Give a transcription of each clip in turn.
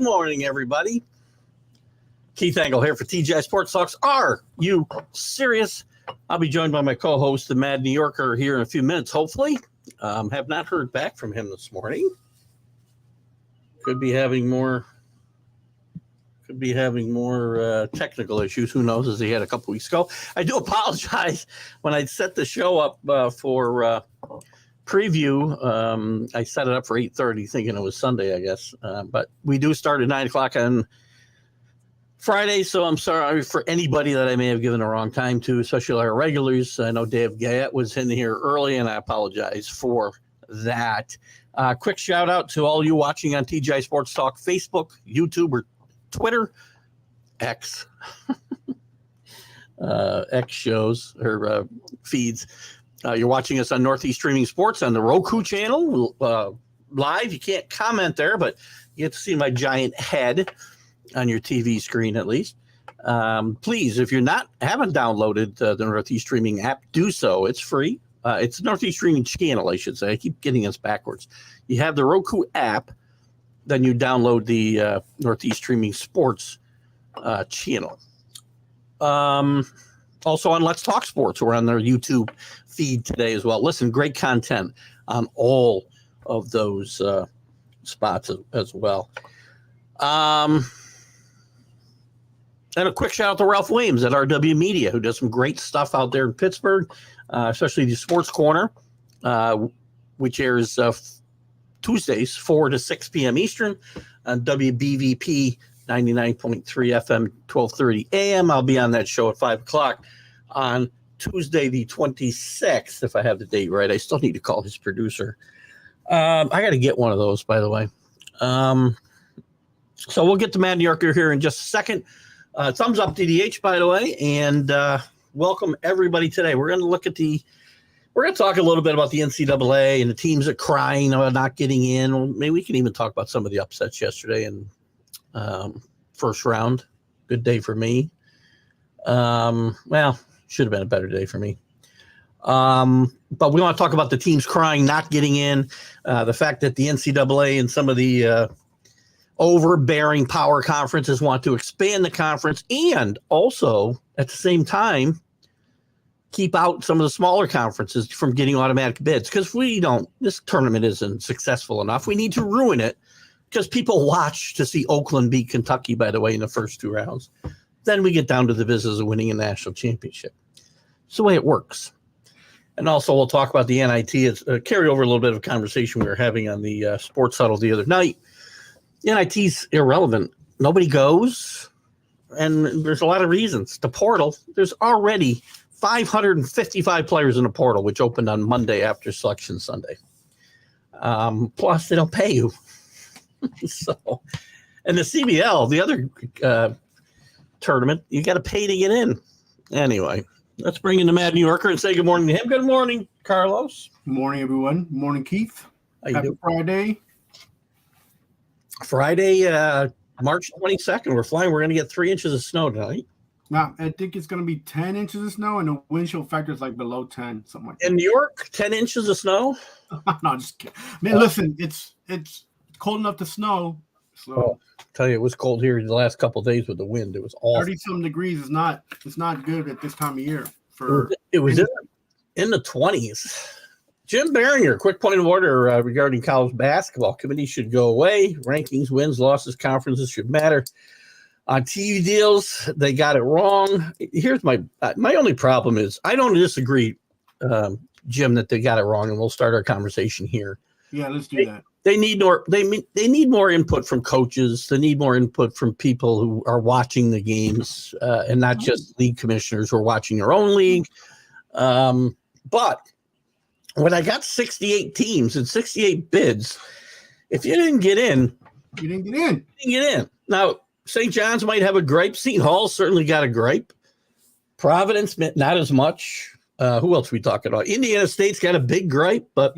morning, everybody. Keith Engle here for TGI Sports Talks. Are you serious? I'll be joined by my co-host, the Mad New Yorker, here in a few minutes, hopefully. Have not heard back from him this morning. Could be having more technical issues. Who knows, as he had a couple weeks ago. I do apologize. When I set the show up for preview, I set it up for 8:30, thinking it was Sunday, I guess. But we do start at 9 o'clock on Friday, so I'm sorry for anybody that I may have given the wrong time to, especially our regulars. I know Dave Gayette was in here early, and I apologize for that. Quick shout out to all you watching on TGI Sports Talk Facebook, YouTube, or Twitter, X, X shows or feeds. You're watching us on Northeast Streaming Sports on the Roku channel live. You can't comment there, but you get to see my giant head on your TV screen at least. Please, if you haven't downloaded the Northeast Streaming app, do so. It's free. It's Northeast Streaming channel, I should say. I keep getting us backwards. You have the Roku app, then you download the Northeast Streaming Sports channel. Also on Let's Talk Sports, we're on their YouTube feed today as well. Listen, great content on all of those spots as well. And a quick shout out to Ralph Williams at RW Media, who does some great stuff out there in Pittsburgh, especially the Sports Corner, which airs Tuesdays, 4 to 6 p.m. Eastern on WBVP 99.3 FM, 1230 a.m. I'll be on that show at 5 o'clock on Tuesday, the 26th, if I have the date right. I still need to call his producer. I got to get one of those, by the way. So we'll get to Mad New Yorker here in just a second. Thumbs up DDH, by the way, and welcome everybody today. We're going to talk a little bit about the NCAA and the teams that crying about not getting in. Maybe we can even talk about some of the upsets yesterday and first round. Good day for me. Well, should have been a better day for me. But we want to talk about the teams crying, not getting in, the fact that the NCAA and some of the overbearing power conferences want to expand the conference and also at the same time keep out some of the smaller conferences from getting automatic bids, because this tournament isn't successful enough. We need to ruin it because people watch to see Oakland beat Kentucky, by the way, in the first two rounds. Then we get down to the business of winning a national championship. It's the way it works. And also we'll talk about the NIT. It's carry over a little bit of a conversation we were having on the Sports Huddle the other night. The NIT's irrelevant. Nobody goes, and there's a lot of reasons. The portal, there's already 555 players in the portal, which opened on Monday after Selection Sunday. Plus, they don't pay you. And the CBL, the other tournament, you got to pay to get in. Anyway, let's bring in the Mad New Yorker and say good morning to him. Good morning, Carlos. Good morning, everyone. Good morning, Keith. Happy Friday. Friday, March 22nd. We're flying. We're going to get 3 inches of snow tonight. Now, I think it's going to be 10 inches of snow, and the wind chill factor is like below 10, something like that. In New York, 10 inches of snow? No, just kidding. Man, listen, it's cold enough to snow. So I'll tell you, it was cold here the last couple of days with the wind. It was awful. 30-some degrees is not good at this time of year. It was in the 20s. Jim Barringer, quick point of order regarding college basketball. Committee should go away. Rankings, wins, losses, conferences should matter. On TV deals, they got it wrong. Here's my only problem is I don't disagree, Jim, that they got it wrong, and we'll start our conversation here. Yeah, let's do that. They need more. They need more input from coaches. They need more input from people who are watching the games, and not just league commissioners who are watching their own league. But when I got 68 teams and 68 bids, if you didn't get in, you didn't get in. You didn't get in. Now, St. John's might have a gripe. Seton Hall certainly got a gripe. Providence, not as much. Who else are we talking about? Indiana State's got a big gripe, but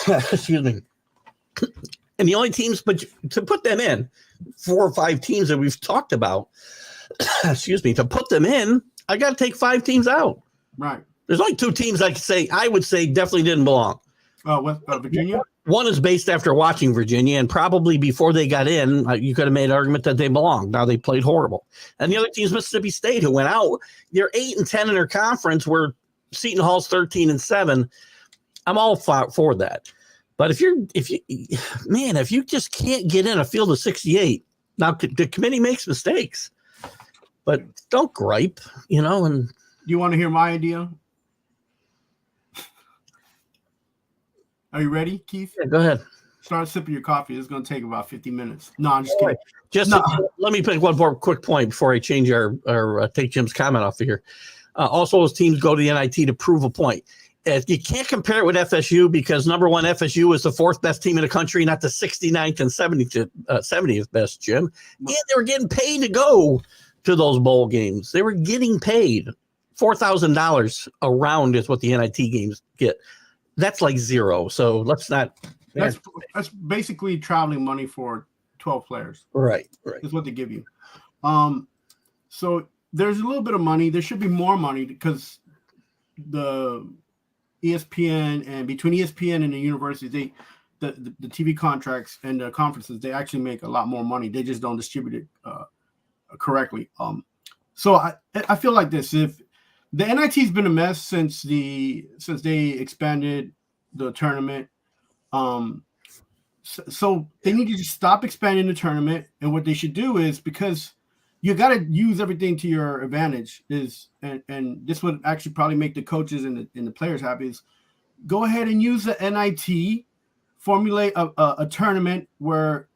excuse me. And the only teams, but to put them in, 4 or 5 teams that we've talked about, excuse me, to put them in, I got to take 5 teams out. Right. There's only 2 teams I would say definitely didn't belong. Virginia. One is based after watching Virginia, and probably before they got in, you could have made an argument that they belonged. Now they played horrible. And the other team is Mississippi State, who went out. They're 8-10 in their conference, where Seton Hall's 13-7. I'm all for that. But if you just can't get in a field of 68, now the committee makes mistakes, but don't gripe, And you want to hear my idea? Are you ready, Keith? Yeah, go ahead. Start sipping your coffee. It's going to take about 50 minutes. No, I'm just kidding. Let me pick one more quick point before I change our take Jim's comment off of here. Also, those teams go to the NIT to prove a point. You can't compare it with FSU because, number one, FSU is the fourth best team in the country, not the 69th and 70th best, Jim. And they were getting paid to go to those bowl games. They were getting paid. $4,000 a round is what the NIT games get. That's like zero. So let's not. That's basically traveling money for 12 players. Right. That's what they give you. So there's a little bit of money. There should be more money because the ESPN and between ESPN and the universities, the TV contracts and the conferences, they actually make a lot more money. They just don't distribute it correctly. So I feel like this: if the NIT's been a mess since they expanded the tournament, so they need to just stop expanding the tournament. And what they should do is, because you got to use everything to your advantage, and this would actually probably make the coaches and the players happy, is go ahead and use the NIT, formulate a tournament where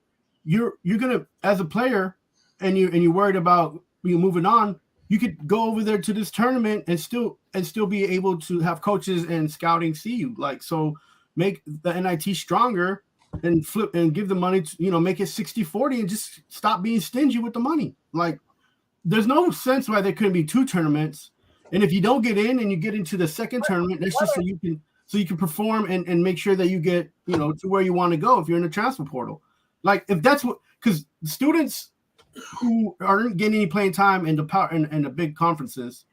you're gonna, as a player, and you're worried about moving on, you could go over there to this tournament and still be able to have coaches and scouting see you. Like, so make the NIT stronger and flip and give the money to, make it 60-40 and just stop being stingy with the money. Like, there's no sense why there couldn't be two tournaments. And if you don't get in and you get into the second tournament, that's just so you can perform and make sure that you get, to where you want to go if you're in the transfer portal. Like, if that's what, because students who aren't getting any playing time in the power and the big conferences,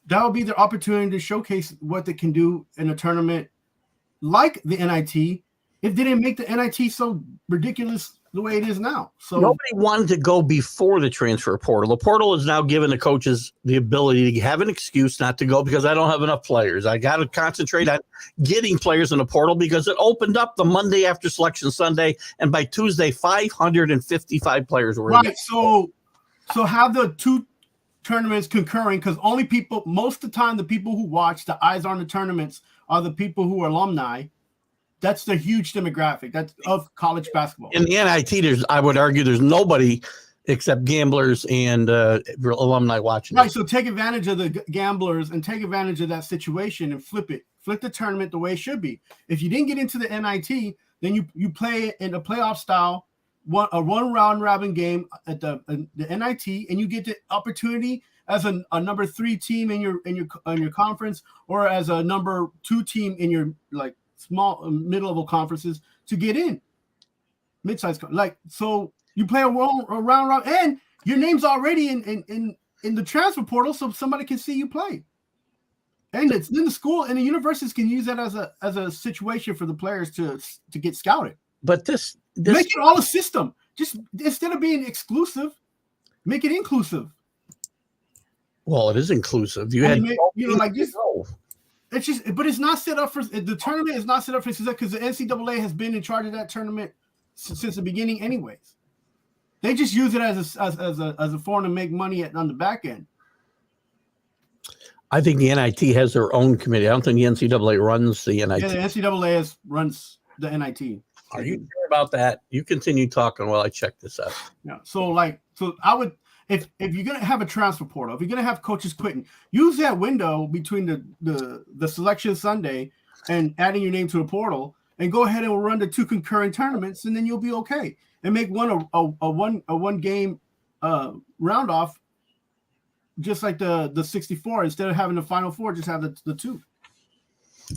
that will be their opportunity to showcase what they can do in a tournament like the NIT, if they didn't make the NIT so ridiculous the way it is now. So nobody wanted to go before the transfer portal. The portal is now giving the coaches the ability to have an excuse not to go because I don't have enough players. I got to concentrate on getting players in the portal because it opened up the Monday after Selection Sunday, and by Tuesday, 555 players were in. Right. So have the two tournaments concurring, because most of the time, the people who watch, the eyes on the tournaments are the people who are alumni. That's the huge demographic that's of college basketball. In the NIT, I would argue there's nobody except gamblers and alumni watching. Right. So take advantage of the gamblers and take advantage of that situation and flip it. Flip the tournament the way it should be. If you didn't get into the NIT, then you play in a playoff style, a one round robin game at the NIT, and you get the opportunity as a number 3 team in your conference, or as a number 2 team in your small mid-level conferences to get in mid-sized. So you play a round, and your name's already in the transfer portal, so somebody can see you play. And it's in the school and the universities can use that as a situation for the players to get scouted. But this make it all a system. Just instead of being exclusive, make it inclusive. Well, it is inclusive. It's just, but it's not set up for the tournament. Is not set up for success because the NCAA has been in charge of that tournament since the beginning, anyways. They just use it as a form to make money on the back end. I think the NIT has their own committee. I don't think the NCAA runs the NIT. Yeah, the NCAA runs the NIT. Are you sure about that? You continue talking while I check this out. Yeah. So I would. If you're gonna have a transfer portal, if you're gonna have coaches quitting, use that window between the Selection Sunday and adding your name to the portal, and go ahead and run the 2 concurrent tournaments, and then you'll be okay. And make one a one game round off, just like the 64. Instead of having the Final Four, just have the 2.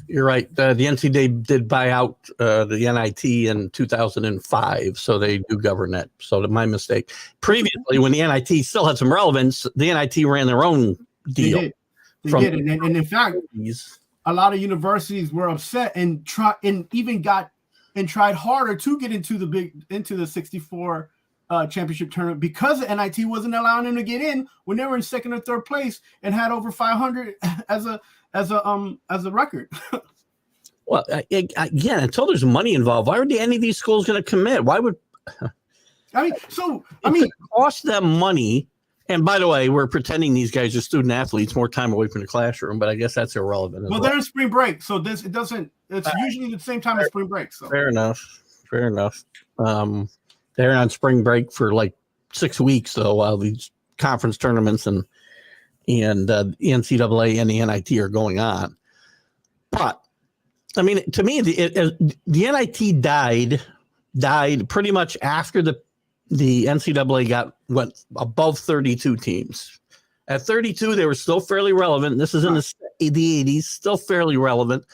You're right. The NCAA did buy out the NIT in 2005, so they do govern that. So my mistake. Previously, when the NIT still had some relevance, the NIT ran their own deal. They did. And in fact, a lot of universities were upset and tried harder to get into the 64 championship tournament because the NIT wasn't allowing them to get in when they were in second or third place and had over 500 as a record. Well, again, until there's money involved, why are any of these schools going to commit? Why would it cost them money? And by the way, we're pretending these guys are student athletes, more time away from the classroom, but I guess that's irrelevant. Well, they're in spring break, so it's usually the same time as spring break. So fair enough. They're on spring break for like 6 weeks, though, while these conference tournaments and the NCAA and the NIT are going on. But I mean, to me, the NIT died pretty much after the NCAA went above 32 teams. At 32, they were still fairly relevant. This is in the 80s, still fairly relevant.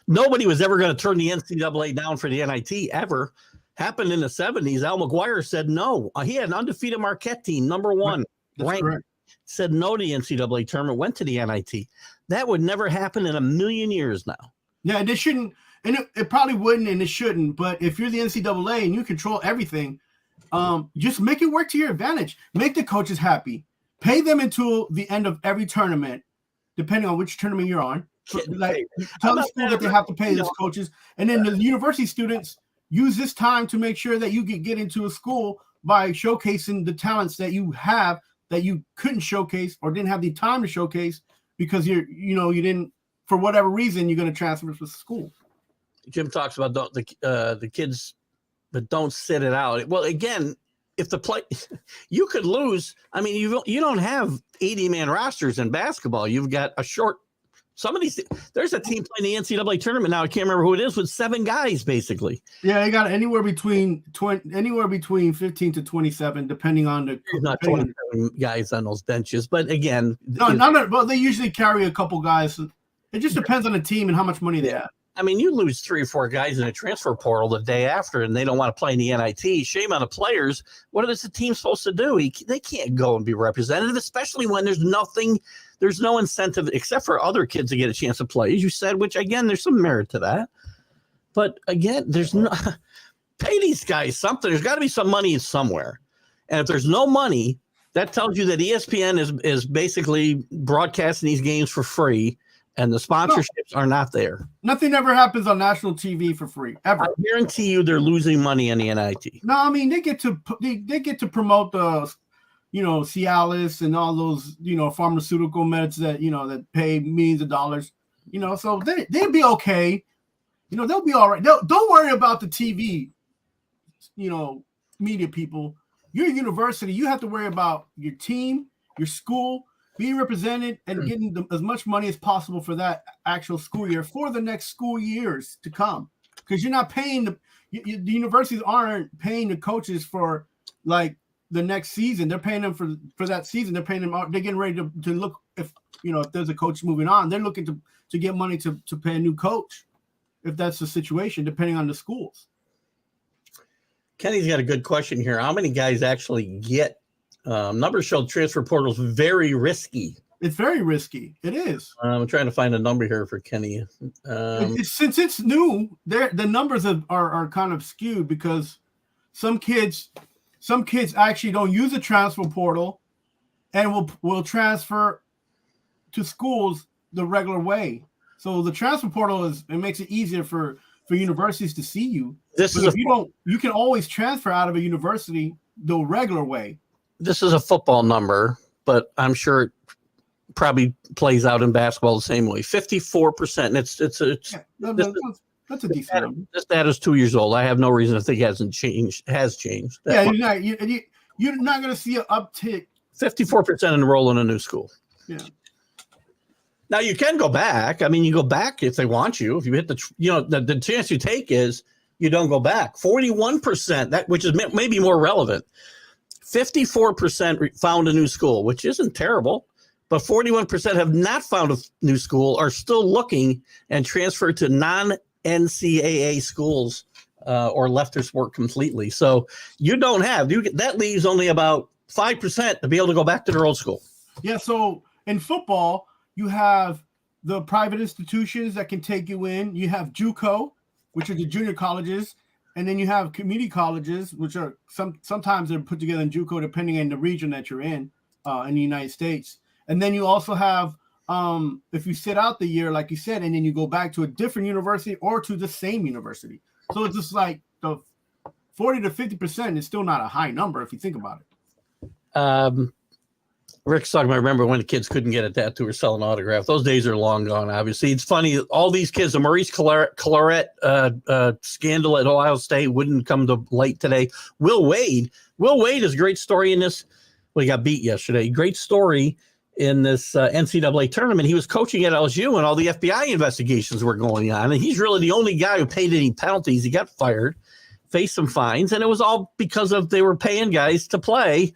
Nobody was ever going to turn the NCAA down for the NIT ever. Happened in the 70s. Al McGuire said no. He had an undefeated Marquette team, number one, ranked. Said no to the NCAA tournament, went to the NIT. That would never happen in a million years now. Yeah, and it shouldn't, and it probably wouldn't, and it shouldn't. But if you're the NCAA and you control everything, just make it work to your advantage. Make the coaches happy. Pay them until the end of every tournament, depending on which tournament you're on. Tell the school that they have to pay those coaches, and then the university students use this time to make sure that you can get into a school by showcasing the talents that you have that you couldn't showcase or didn't have the time to showcase because you didn't, for whatever reason, you're going to transfer to school. Jim talks about the kids, but don't sit it out. Well, again, if you could lose. I mean, you don't have 80-man rosters in basketball. You've got there's a team playing the NCAA tournament now. I can't remember who it is, with 7 guys basically. Yeah, they got anywhere between 15 to 27, depending on the. Not 27 guys on those benches, but again, well, they usually carry a couple guys. It just depends on the team and how much money they have. I mean, you lose 3 or 4 guys in a transfer portal the day after, and they don't want to play in the NIT. Shame on the players. What is the team supposed to do? They can't go and be representative, especially when there's no incentive except for other kids to get a chance to play, as you said, which, again, there's some merit to that. But, again, there's no – pay these guys something. There's got to be some money somewhere. And if there's no money, that tells you that ESPN is basically broadcasting these games for free, and the sponsorships are not there. Nothing ever happens on national TV for free, ever. I guarantee you they're losing money on the NIT. No, I mean, they get to promote the – Cialis and all those, pharmaceutical meds that, that pay millions of dollars, so they'd be okay. They'll be all right. Don't worry about the TV, media people. You're a university. You have to worry about your team, your school, being represented and getting as much money as possible for that actual school year for the next school years to come. Because you're not paying the universities aren't paying the coaches for like the next season. They're paying them for that season. They're paying them. They're getting ready to look if there's a coach moving on. They're looking to get money to pay a new coach if that's the situation, depending on the schools. Kenny's got a good question here. How many guys actually get numbers show transfer portals very risky? It's very risky. It is. I'm trying to find a number here for Kenny. Since it's new, the numbers are kind of skewed because some kids actually don't use the transfer portal and will transfer to schools the regular way. So the transfer portal makes it easier for universities to see you. You can always transfer out of a university the regular way. This is a football number, but I'm sure it probably plays out in basketball the same way. 54%. That's a decent number. This data is 2 years old. I have no reason to think it hasn't changed. Has changed. Yeah, you're not going to see an uptick. 54% enroll in a new school. Yeah. Now you can go back. I mean, you go back if they want you. If you hit the chance you take is you don't go back. 41%, which is maybe more relevant. 54% found a new school, which isn't terrible, but 41% have not found a new school, are still looking and transferred to non-NCAA schools or left their sport completely. So that leaves only about 5% to be able to go back to their old school. Yeah. So in football, you have the private institutions that can take you in. You have JUCO, which are the junior colleges, and then you have community colleges, which are sometimes they're put together in JUCO depending on the region that you're in the United States. And then you also have if you sit out the year, like you said, and then you go back to a different university or to the same university. So it's just like the 40 to 50% is still not a high number if you think about it. Rick's talking about, remember when the kids couldn't get a tattoo or sell an autograph. Those days are long gone, obviously. It's funny, all these kids, the Maurice Claret scandal at Ohio State wouldn't come to light today. Will Wade is a great story in this. Well, he got beat yesterday. Great story in this NCAA tournament. He was coaching at LSU and all the FBI investigations were going on. And he's really the only guy who paid any penalties. He got fired, faced some fines, and it was all because of they were paying guys to play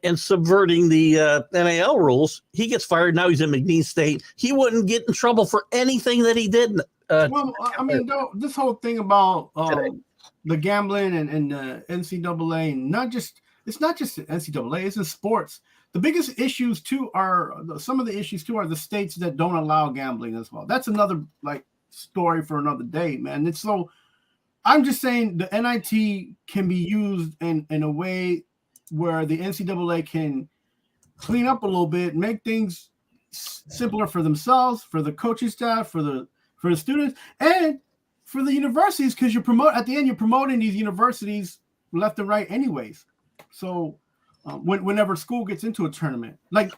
and subverting the NAL rules. He gets fired. Now he's in McNeese State. He wouldn't get in trouble for anything that he did. Well, I mean, this whole thing about the gambling and the NCAA, it's not just the NCAA, it's in sports. The biggest issues too are some of the issues too are the states that don't allow gambling as well. That's another like story for another day, man. It's so I'm just saying the NIT can be used in a way where the NCAA can clean up a little bit, make things simpler for themselves, for the coaching staff, for the students, and for the universities, because you're promoting these universities left and right anyways. So whenever school gets into a tournament, like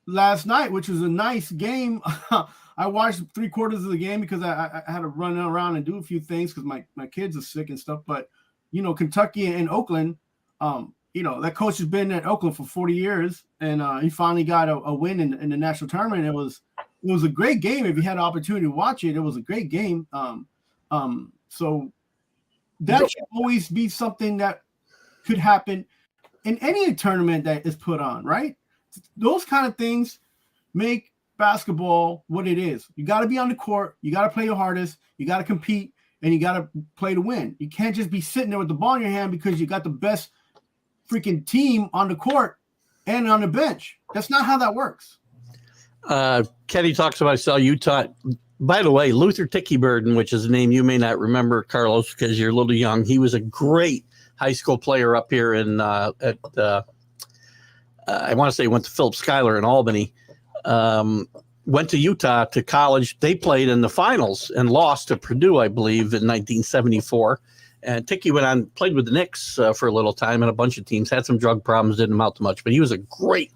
last night, which was a nice game, I watched 3/4 of the game because I had to run around and do a few things because my kids are sick and stuff. But Kentucky and Oakland, that coach has been at Oakland for 40 years, and he finally got a win in the national tournament. It was a great game. If you had an opportunity to watch it, it was a great game. So that should always be something that could happen in any tournament that is put on, right? Those kind of things make basketball what it is. You got to be on the court. You got to play your hardest. You got to compete, and you got to play to win. You can't just be sitting there with the ball in your hand because you got the best freaking team on the court and on the bench. That's not how that works. Kenny talks about, I saw Utah. By the way, Luther Tickeyburden, which is a name you may not remember, Carlos, because you're a little young. He was a great high school player up here I want to say went to Philip Schuyler in Albany, went to Utah to college. They played in the finals and lost to Purdue, I believe, in 1974. And Ticky went on, played with the Knicks for a little time and a bunch of teams, had some drug problems, didn't amount to much, but he was a great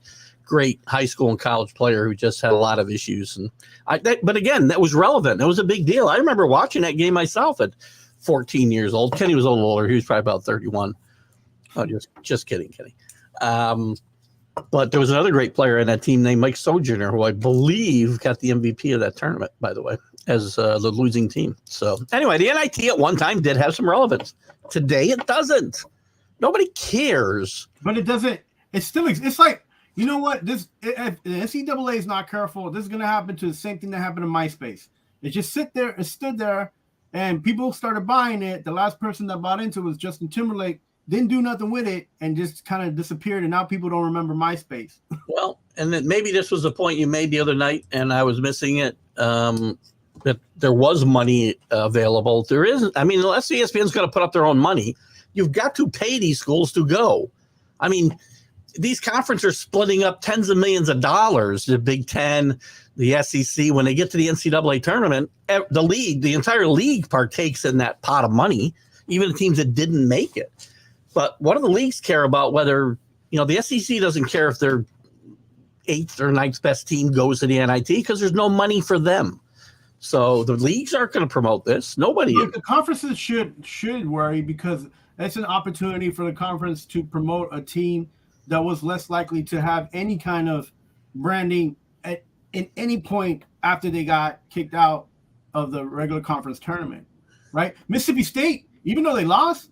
high school and college player who just had a lot of issues. But again, that was relevant. It was a big deal. I remember watching that game myself at 14 years old. Kenny was a little older. He was probably about 31. Oh, just kidding, Kenny. But there was another great player in that team named Mike Sojourner, who I believe got the MVP of that tournament, by the way, as the losing team. So anyway, the NIT at one time did have some relevance. Today it doesn't. Nobody cares. But it doesn't. It's like, you know what? If the NCAA is not careful, this is going to happen to the same thing that happened in MySpace. It just stood there, and people started buying it. The last person that bought into it was Justin Timberlake. Didn't do nothing with it and just kind of disappeared, and now people don't remember MySpace. Well, and then maybe this was the point you made the other night, and I was missing it, that there was money available. There isn't. I mean, unless ESPN's going to put up their own money, you've got to pay these schools to go. I mean, these conferences are splitting up tens of millions of dollars, the Big Ten, the SEC. When they get to the NCAA tournament, the entire league partakes in that pot of money, even the teams that didn't make it. But what do the leagues care about? Whether, the SEC doesn't care if their 8th or 9th best team goes to the NIT because there's no money for them. So the leagues aren't going to promote this. Nobody. Look, the conferences should worry because it's an opportunity for the conference to promote a team that was less likely to have any kind of branding at any point after they got kicked out of the regular conference tournament, right? Mississippi State, even though they lost,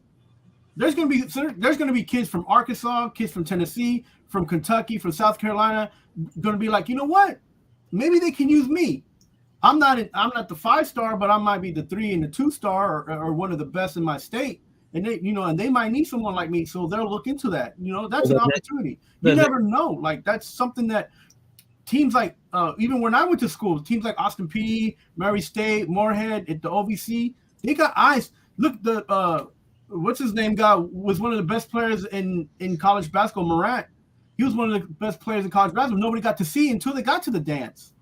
there's going to be kids from Arkansas, kids from Tennessee, from Kentucky, from South Carolina, going to be like, you know what? Maybe they can use me. I'm not the 5-star, but I might be the 3 and the 2-star, or one of the best in my state. And they might need someone like me, so they'll look into that. That's an opportunity. You never know. Like, that's something that teams like even when I went to school, teams like Austin Peay, Murray State, Moorhead, at the OVC, they got eyes. Look, the what's his name guy was one of the best players in college basketball. Morant, he was one of the best players in college basketball. Nobody got to see until they got to the dance.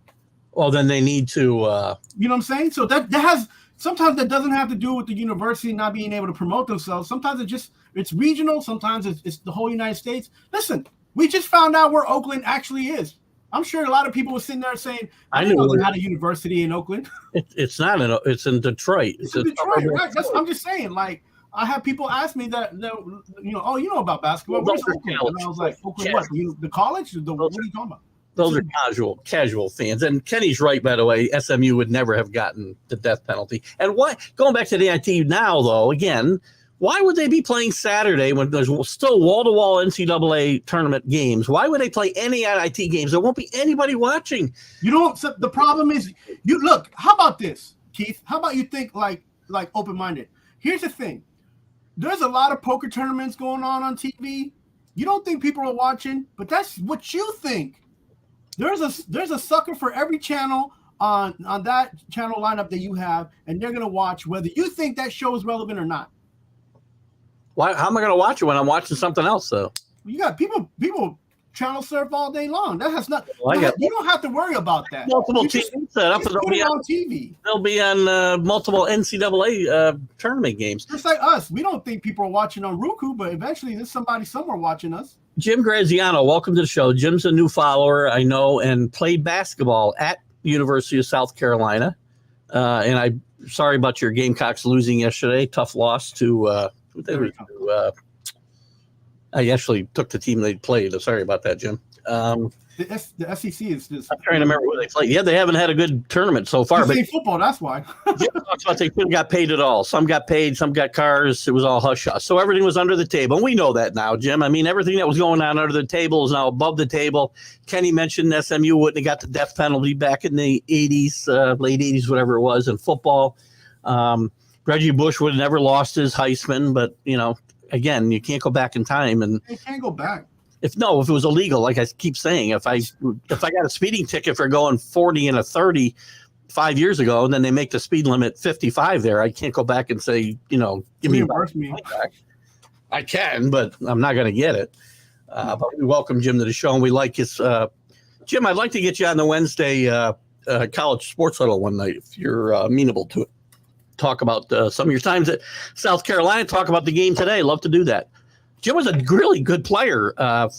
Well, then they need to. You know what I'm saying? So that has sometimes that doesn't have to do with the university not being able to promote themselves. Sometimes it's regional. Sometimes it's the whole United States. Listen, we just found out where Oakland actually is. I'm sure a lot of people were sitting there saying, "I didn't know they had a university in Oakland." It's not in. It's in Detroit. It's in Detroit, right? I'm just saying. Like, I have people ask me that, oh, you know about basketball? Where's Oakland? And I was like, Oakland, what? The college? What are you talking about? Those are casual fans. And Kenny's right, by the way. SMU would never have gotten the death penalty. And why? Going back to the NIT now, though, again, why would they be playing Saturday when there's still wall-to-wall NCAA tournament games? Why would they play any NIT games? There won't be anybody watching. You don't. So the problem is, you look. How about this, Keith? How about you think like open-minded? Here's the thing. There's a lot of poker tournaments going on TV. You don't think people are watching, but that's what you think. There's a sucker for every channel on that channel lineup that you have, and they're gonna watch whether you think that show is relevant or not. Why? How am I gonna watch it when I'm watching something else, though? You got people channel surf all day long. That has not. You don't have to worry about that. Multiple TV set up, and they'll be on TV. They'll be on multiple NCAA tournament games. Just like us, we don't think people are watching on Roku, but eventually there's somebody somewhere watching us. Jim Graziano, welcome to the show. Jim's a new follower, I know, and played basketball at University of South Carolina. And I'm sorry about your Gamecocks losing yesterday. Tough loss to. I actually took the team they played. Sorry about that, Jim. The SEC is just. I'm trying to remember who they played. Yeah, they haven't had a good tournament so far. But football, that's why. Jim talks about they couldn't got paid at all. Some got paid, some got cars. It was all hush hush. So everything was under the table. And we know that now, Jim. I mean, everything that was going on under the table is now above the table. Kenny mentioned SMU wouldn't have got the death penalty back in the 80s, late 80s, whatever it was, in football. Reggie Bush would have never lost his Heisman, but, again, you can't go back in time. And you can't go back. If it was illegal, like I keep saying, if I got a speeding ticket for going 40 and a 30 5 years ago, and then they make the speed limit 55 there, I can't go back and say, give me back. I can, but I'm not going to get it. But we welcome Jim to the show, and we like his. Jim, I'd like to get you on the Wednesday college sports huddle one night if you're amenable to it. Talk about some of your times at South Carolina. Talk about the game today. Love to do that. Jim was a really good player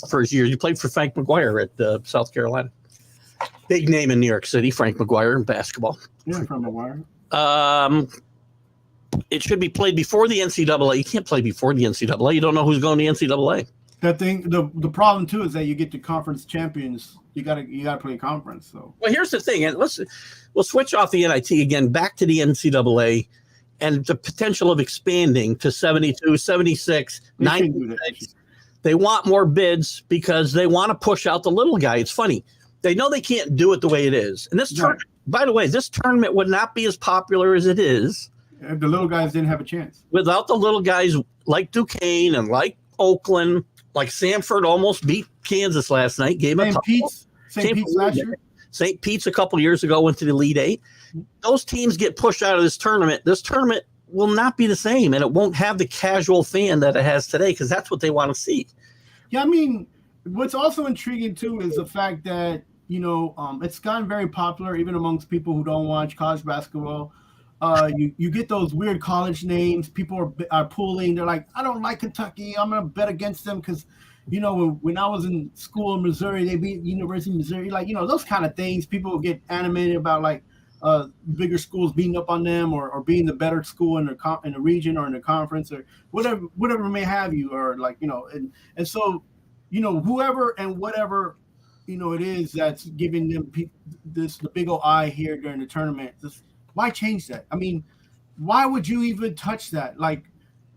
for his years. He played for Frank McGuire at South Carolina. Big name in New York City, Frank McGuire in basketball. Yeah, from McGuire. It should be played before the NCAA. You can't play before the NCAA. You don't know who's going to the NCAA. That thing, the problem too is that you get the conference champions. You gotta play conference. So here's the thing, and we'll switch off the NIT again, back to the NCAA. And the potential of expanding to 72, 76, 96. They want more bids because they want to push out the little guy. It's funny. They know they can't do it the way it is. And this tournament, by the way, this tournament would not be as popular as it is. If the little guys didn't have a chance. Without the little guys like Duquesne and like Oakland, like Samford almost beat Kansas last night. St. Pete's last year. St. Pete's a couple years ago went to the Elite Eight. Those teams get pushed out of this tournament. This tournament will not be the same, and it won't have the casual fan that it has today because that's what they want to see. Yeah, I mean, what's also intriguing, too, is the fact that, it's gotten very popular even amongst people who don't watch college basketball. You get those weird college names. People are pulling. They're like, I don't like Kentucky. I'm going to bet against them because when I was in school in Missouri, they beat University of Missouri. Like, those kind of things. People get animated about, like, bigger schools beating up on them or being the better school in the region or in the conference or whatever may have you, or like, and so, whoever and whatever, it is that's giving them the big old eye here during the tournament. Why change that? I mean, why would you even touch that? Like,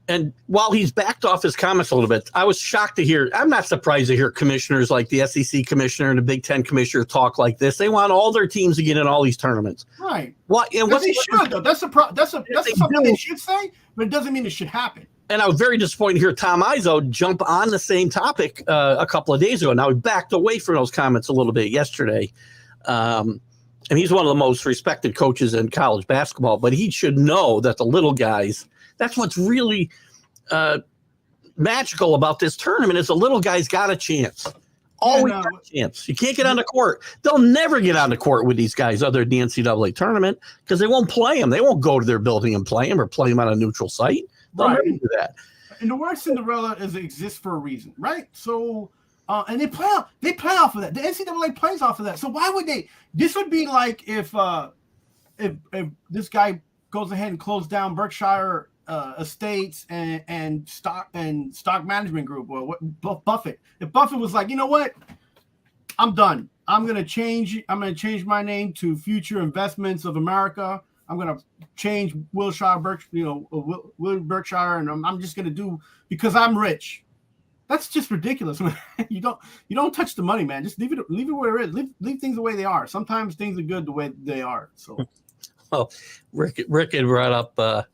and while he's backed off his comments a little bit, I was shocked to hear. I'm not surprised to hear commissioners like the SEC commissioner and the Big Ten commissioner talk like this. They want all their teams to get in all these tournaments. Right. What? And they should, though. That's something they should say, but it doesn't mean it should happen. And I was very disappointed to hear Tom Izzo jump on the same topic a couple of days ago. Now he backed away from those comments a little bit yesterday. And he's one of the most respected coaches in college basketball, but he should know that the little guys, that's what's really magical about this tournament is the little guys got a chance. Always got a chance. You can't get on the court. They'll never get on the court with these guys other than the NCAA tournament because they won't play them. They won't go to their building and play them or play them on a neutral site. They'll never do that. And the word Cinderella is it exists for a reason, right? So, and they play off of that. The NCAA plays off of that. So why would they? This would be like if this guy goes ahead and closed down Berkshire Estates and stock management group or what Buffett. If Buffett was like, you know what, I'm done. I'm gonna change my name to Future Investments of America. I'm gonna change Wilshire Berkshire, and I'm just gonna do because I'm rich. That's just ridiculous. You don't touch the money, man. Just leave it where it is. Leave things the way they are. Sometimes things are good the way they are. So, well, Rick had brought up.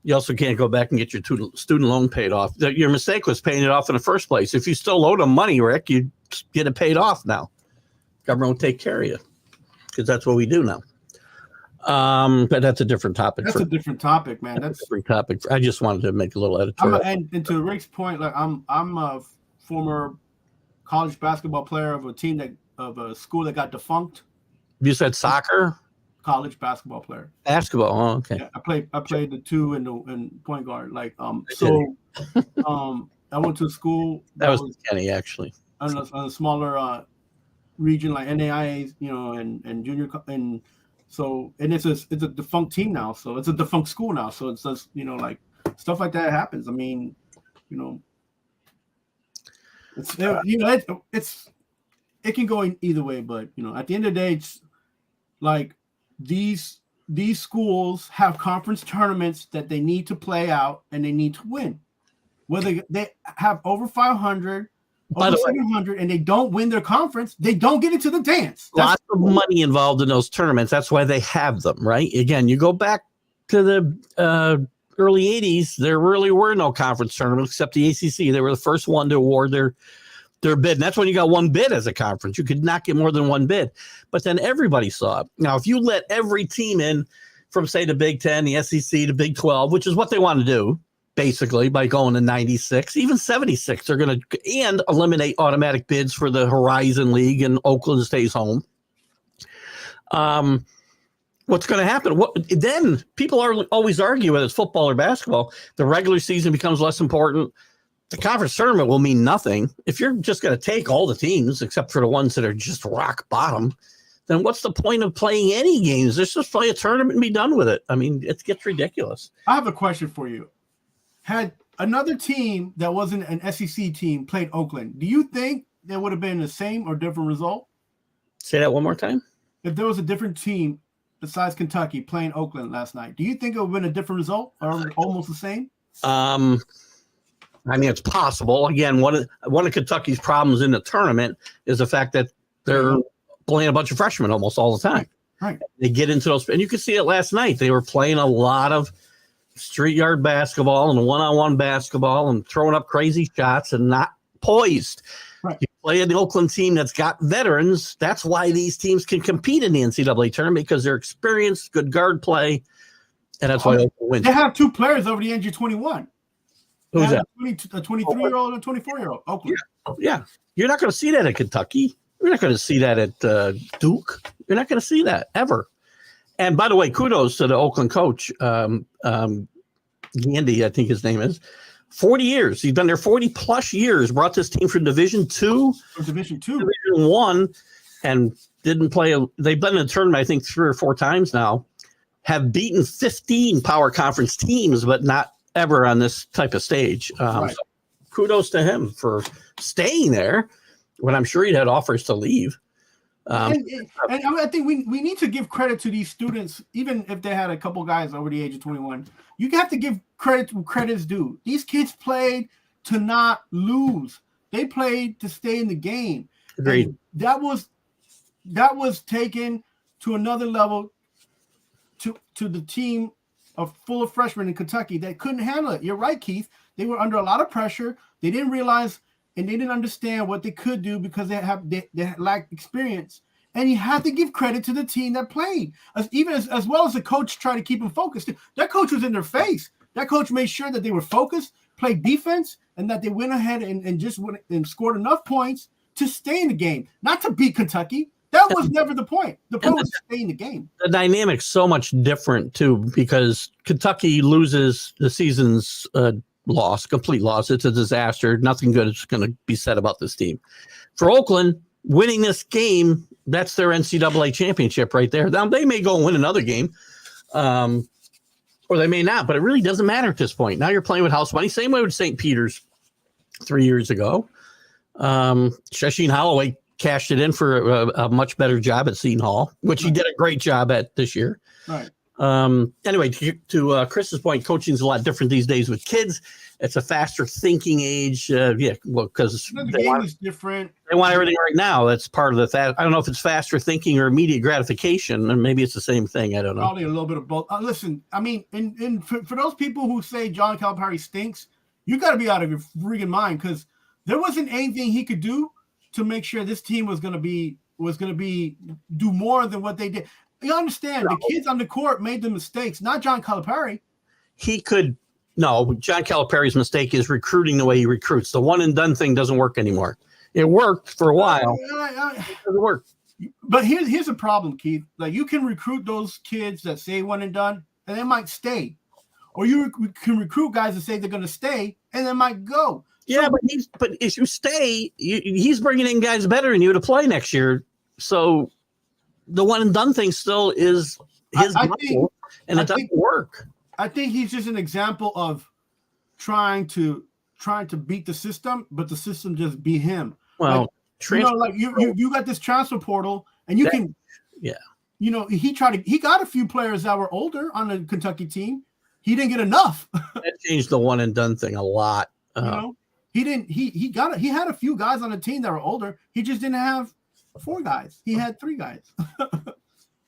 You also can't go back and get your student loan paid off. Your mistake was paying it off in the first place. If you still owe them money, Rick, you get it paid off now. Government will take care of you because that's what we do now. But that's a different topic. That's a different topic, man. That's a different topic. I just wanted to make a little editorial. And to Rick's point, like I'm a former college basketball player of a school that got defunct. You said soccer? College basketball player. Basketball. Oh, okay. Yeah, I played the two and point guard. Like so I went to a school that was Kenny actually on a smaller region like NAIA, and junior and. So it's a defunct team now. So it's a defunct school now. So it's just like stuff like that happens. I mean, it can go in either way. But at the end of the day, it's like these schools have conference tournaments that they need to play out and they need to win. Whether they have over 500. Over 700 and they don't win their conference, they don't get into the dance. Lots of money involved in those tournaments. That's why they have them, right? Again, you go back to the early 80s, there really were no conference tournaments except the ACC. They were the first one to award their bid. And that's when you got one bid as a conference. You could not get more than one bid. But then everybody saw it. Now, if you let every team in from, say, the Big 10, the SEC, the Big 12, which is what they want to do, basically, by going to 96, even 76, they're going to and eliminate automatic bids for the Horizon League and Oakland stays home. What's going to happen? Then people always argue whether it's football or basketball. The regular season becomes less important. The conference tournament will mean nothing. If you're just going to take all the teams, except for the ones that are just rock bottom, then what's the point of playing any games? Let's just play a tournament and be done with it. I mean, it gets ridiculous. I have a question for you. Had another team that wasn't an SEC team played Oakland, do you think there would have been the same or different result? Say that one more time. If there was a different team besides Kentucky playing Oakland last night, do you think it would have been a different result or almost the same? I mean, it's possible. Again, one of Kentucky's problems in the tournament is the fact that they're playing a bunch of freshmen almost all the time. Right. They get into those, and you could see it last night. They were playing a lot of street yard basketball and one-on-one basketball and throwing up crazy shots and not poised. Right. You play an Oakland team that's got veterans. That's why these teams can compete in the NCAA tournament because they're experienced, good guard play, and that's why Oakland wins. They have two players over the age of 21. Who's that? A 23-year-old and a 24-year-old. Oakland. Yeah. You're not going to see that at Kentucky. You're not going to see that at Duke. You're not going to see that ever. And by the way, kudos to the Oakland coach, Gandy, I think his name is. 40 years. He's been there 40 plus years, brought this team from Division II. Division I, and didn't play. They've been in the tournament, I think, 3 or 4 times now. Have beaten 15 power conference teams, but not ever on this type of stage. Right. So kudos to him for staying there when I'm sure he'd had offers to leave. And I think we need to give credit to these students, even if they had a couple guys over the age of 21. You have to give credit to credit's due. These kids played to not lose. They played to stay in the game. Agreed. And that was taken to another level to the team full of freshmen in Kentucky that couldn't handle it. You're right, Keith. They were under a lot of pressure. They didn't realize and they didn't understand what they could do because they lacked experience. And you have to give credit to the team that played, as well as the coach tried to keep them focused. That coach was in their face. That coach made sure that they were focused, played defense, and that they went ahead and just went and scored enough points to stay in the game, not to beat Kentucky. That was never the point. The point was to stay in the game. The dynamic's so much different, too, because Kentucky loses the season's loss, complete loss. It's a disaster. Nothing good is going to be said about this team. For Oakland, winning this game, that's their NCAA championship right there. Now, they may go and win another game, or they may not, but it really doesn't matter at this point. Now you're playing with house money. Same way with St. Peter's 3 years ago. Shasheen Holloway cashed it in for a much better job at Seton Hall, which he did a great job at this year. Right. Anyway, to Chris's point, coaching is a lot different these days with kids. It's a faster thinking age. Because the game is different. They want everything right now. That's part of the I don't know if it's faster thinking or immediate gratification, and maybe it's the same thing. I don't know. Probably a little bit of both. Listen, I mean, for those people who say John Calipari stinks, you got to be out of your freaking mind because there wasn't anything he could do to make sure this team was going to do more than what they did. You understand, the kids on the court made the mistakes, not John Calipari. John Calipari's mistake is recruiting the way he recruits. The one and done thing doesn't work anymore. It worked for a while. It doesn't work. But here's a problem, Keith. Like you can recruit those kids that say one and done, and they might stay. Or you can recruit guys that say they're going to stay, and they might go. Yeah, but if you stay, he's bringing in guys better than you to play next year. So the one and done thing still is his goal, and it doesn't work. I think he's just an example of trying to beat the system, but the system just beat him. Well, you got this transfer portal, and he got a few players that were older on the Kentucky team. He didn't get enough. That changed the one and done thing a lot. He didn't. He had a few guys on the team that were older. He just didn't have 4 guys. He had 3 guys.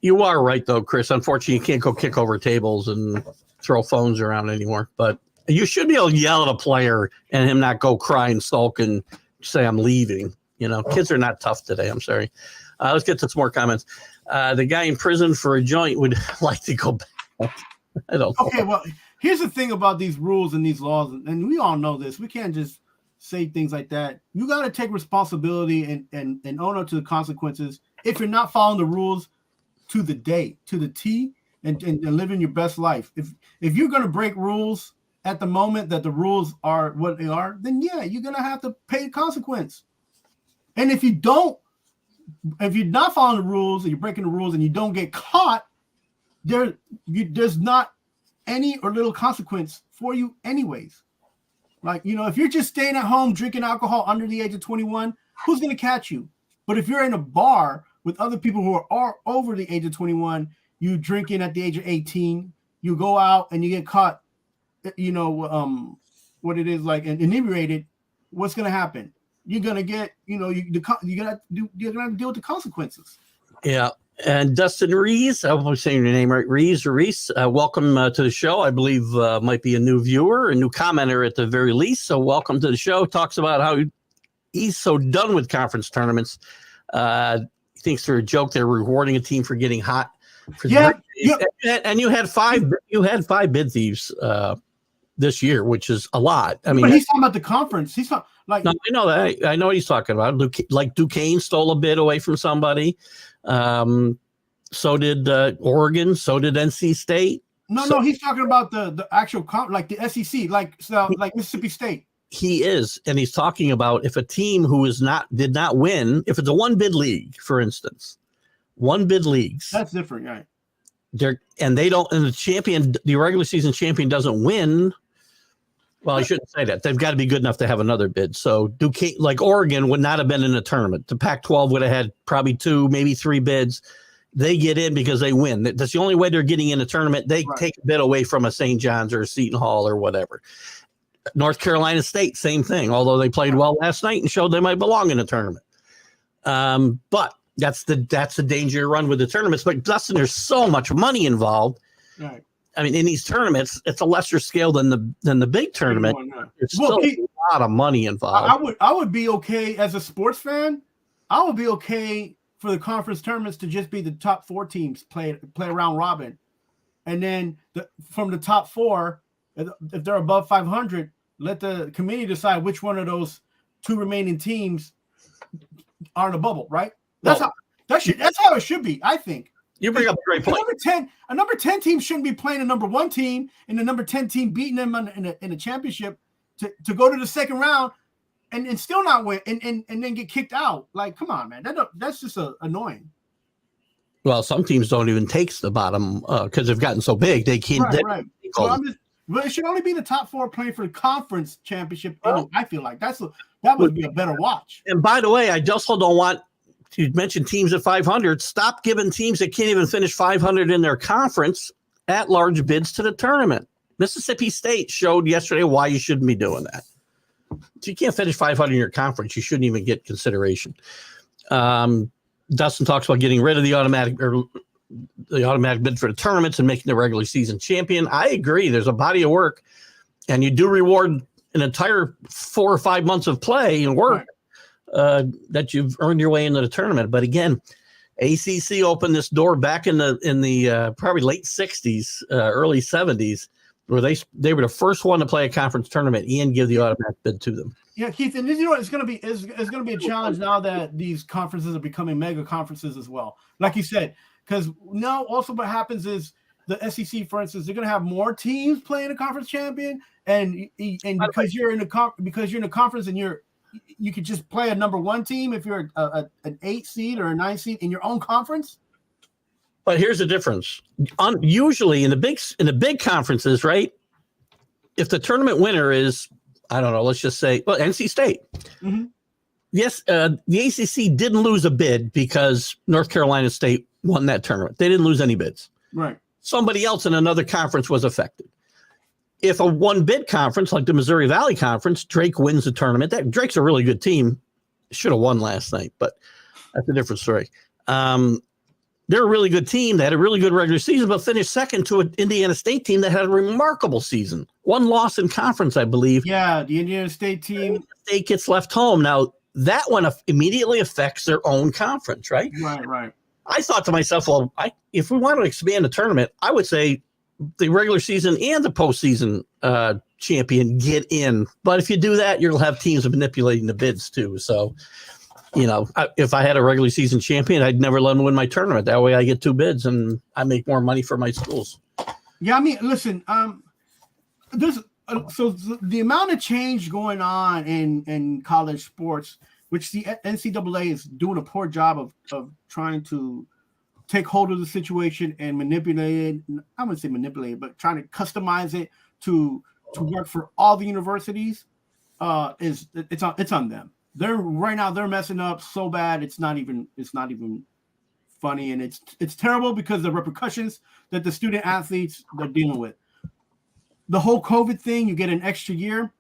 You are right, though, Chris. Unfortunately, you can't go kick over tables and throw phones around anymore. But you should be able to yell at a player and him not go cry and sulk and say, I'm leaving. Kids are not tough today. I'm sorry. Let's get to some more comments. The guy in prison for a joint would like to go back. I don't know. Okay, well, here's the thing about these rules and these laws, and we all know this. We can't just say things like that. You got to take responsibility and own up to the consequences if you're not following the rules to the day, to the T, and living your best life. If you're going to break rules at the moment that the rules are what they are, then yeah, you're going to have to pay the consequence. And if you're not following the rules and you're breaking the rules and you don't get caught, there's not any or little consequence for you anyways. Like, if you're just staying at home drinking alcohol under the age of 21, who's going to catch you? But if you're in a bar with other people who are over the age of 21, you drinking at the age of 18, you go out and you get caught, what it is like and inebriated, what's going to happen? You're going to get, you're going to have to deal with the consequences. Yeah. And Dustin Rees, I hope I'm saying your name right, Rees, welcome to the show. I believe might be a new viewer, a new commenter at the very least. So welcome to the show. Talks about how he's so done with conference tournaments. He thinks they're a joke. They're rewarding a team for getting hot. And you had five bid thieves this year, which is a lot. I mean, but he's talking about the conference. He's not like. No, I know that. I know what he's talking about. Duquesne stole a bid away from somebody. So did Oregon. So did NC State. No, he's talking about the actual like the SEC, like Mississippi State. He is, and he's talking about if a team who did not win, if it's a one bid league, for instance, one bid leagues. That's different, right? The regular season champion doesn't win. Well, I shouldn't say that. They've got to be good enough to have another bid. So Duquesne, like Oregon, would not have been in a tournament. The Pac-12 would have had probably 2, maybe 3 bids. They get in because they win. That's the only way they're getting in a tournament. They take a bid away from a St. John's or a Seton Hall or whatever. North Carolina State, same thing, although they played well last night and showed they might belong in a tournament. But that's the danger you run with the tournaments. But Dustin, there's so much money involved. Right. I mean, in these tournaments, it's a lesser scale than the big tournament. There's still a lot of money involved. I would be okay as a sports fan. I would be okay for the conference tournaments to just be the top 4 teams play round robin, and then from the top 4, if they're above 500, let the committee decide which one of those 2 remaining teams are in a bubble. Right? That's how it should be. I think. You bring up a great point. A number 10 team shouldn't be playing a number 1 team and the number 10 team beating them in a championship to go to the second round and still not win and then get kicked out. Like, come on, man. That's just annoying. Well, some teams don't even take the bottom because they've gotten so big. They can't. Right. But it should only be the top 4 playing for the conference championship. I feel like that would be a better watch. And by the way, I also don't want you mentioned teams at 500. Stop giving teams that can't even finish 500 in their conference at large bids to the tournament. Mississippi State showed yesterday why you shouldn't be doing that. So you can't finish 500 in your conference. You shouldn't even get consideration. Dustin talks about getting rid of the automatic bid for the tournaments and making the regular season champion. I agree. There's a body of work, and you do reward an entire 4 or 5 months of play and work. Right. That you've earned your way into the tournament. But again, ACC opened this door back in the probably late 60s, early 70s, where they were the first one to play a conference tournament and give the automatic bid to them. Yeah, Keith, and it's going to be a challenge now that these conferences are becoming mega conferences as well. Like you said, because now also what happens is the SEC, for instance, they're going to have more teams playing a conference champion, and because you're in a conference and you could just play a number 1 team if you're an 8 seed or a 9 seed in your own conference. But here's the difference. Usually in the big conferences, right? If the tournament winner is, I don't know, let's just say, NC State. Mm-hmm. Yes, the ACC didn't lose a bid because North Carolina State won that tournament. They didn't lose any bids. Right. Somebody else in another conference was affected. If a 1 bid conference like the Missouri Valley Conference, Drake wins the tournament. Drake's a really good team. Should have won last night, but that's a different story. They're a really good team. They had a really good regular season, but finished second to an Indiana State team that had a remarkable season. 1 loss in conference, I believe. Yeah, the Indiana State team. State gets left home. Now, that one immediately affects their own conference, right? Right. I thought to myself, well, if we want to expand the tournament, I would say the regular season and the postseason champion get in. But if you do that, you'll have teams manipulating the bids too. So, if I had a regular season champion, I'd never let them win my tournament. That way I get 2 bids and I make more money for my schools. Yeah, I mean, listen, there's so the amount of change going on in college sports, which the NCAA is doing a poor job of trying to take hold of the situation and manipulate it. I wouldn't say manipulate it, but trying to customize it to work for all the universities. It's on them. They're messing up so bad it's not even funny, and it's terrible because of the repercussions that the student athletes they're dealing with. The whole COVID thing, you get an extra year.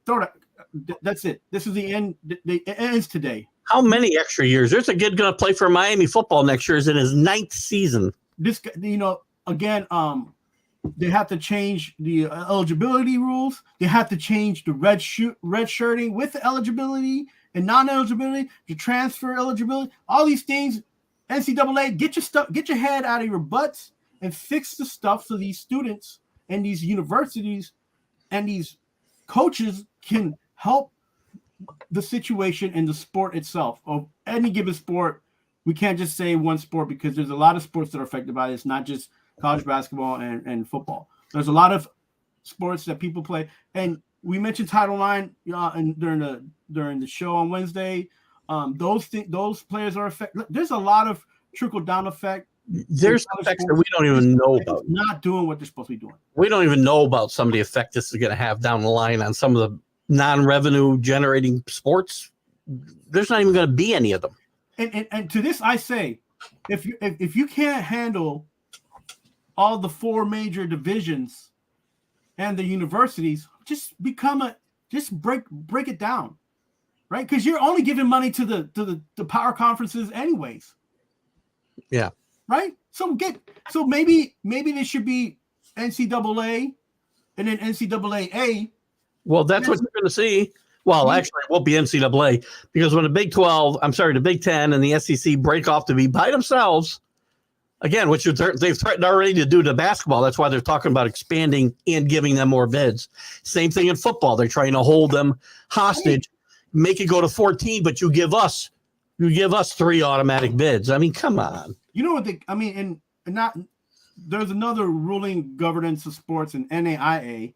That's it. This is the end. It ends today. How many extra years? There's a kid going to play for Miami football next year. Is in his 9th season. This, again, they have to change the eligibility rules. They have to change the red shirting with the eligibility and non-eligibility, the transfer eligibility. All these things. NCAA, get your head out of your butts and fix the stuff so these students and these universities and these coaches can help the situation in the sport itself. Of any given sport, we can't just say one sport because there's a lot of sports that are affected by this, not just college basketball and football. There's a lot of sports that people play, and we mentioned Title IX during the show on Wednesday. Those players are affected. There's a lot of trickle down effect. There's effects that we don't even know about. Not doing what they're supposed to be doing. We don't even know about some of the effect this is going to have down the line on some of the non-revenue generating sports. There's not even going to be any of them. And to this, I say, if you can't handle all the 4 major divisions and the universities, just break it down, right? Because you're only giving money to the power conferences anyways. Yeah. Right. So maybe there should be NCAA and then NCAA. Well, that's what you're going to see. Well, actually, it won't be NCAA because when the the Big Ten and the SEC break off to be by themselves, again, which they've threatened already to do to basketball. That's why they're talking about expanding and giving them more bids. Same thing in football. They're trying to hold them hostage, make it go to 14, but you give us 3 automatic bids. I mean, come on. You know what and not there's another ruling governance of sports in NAIA,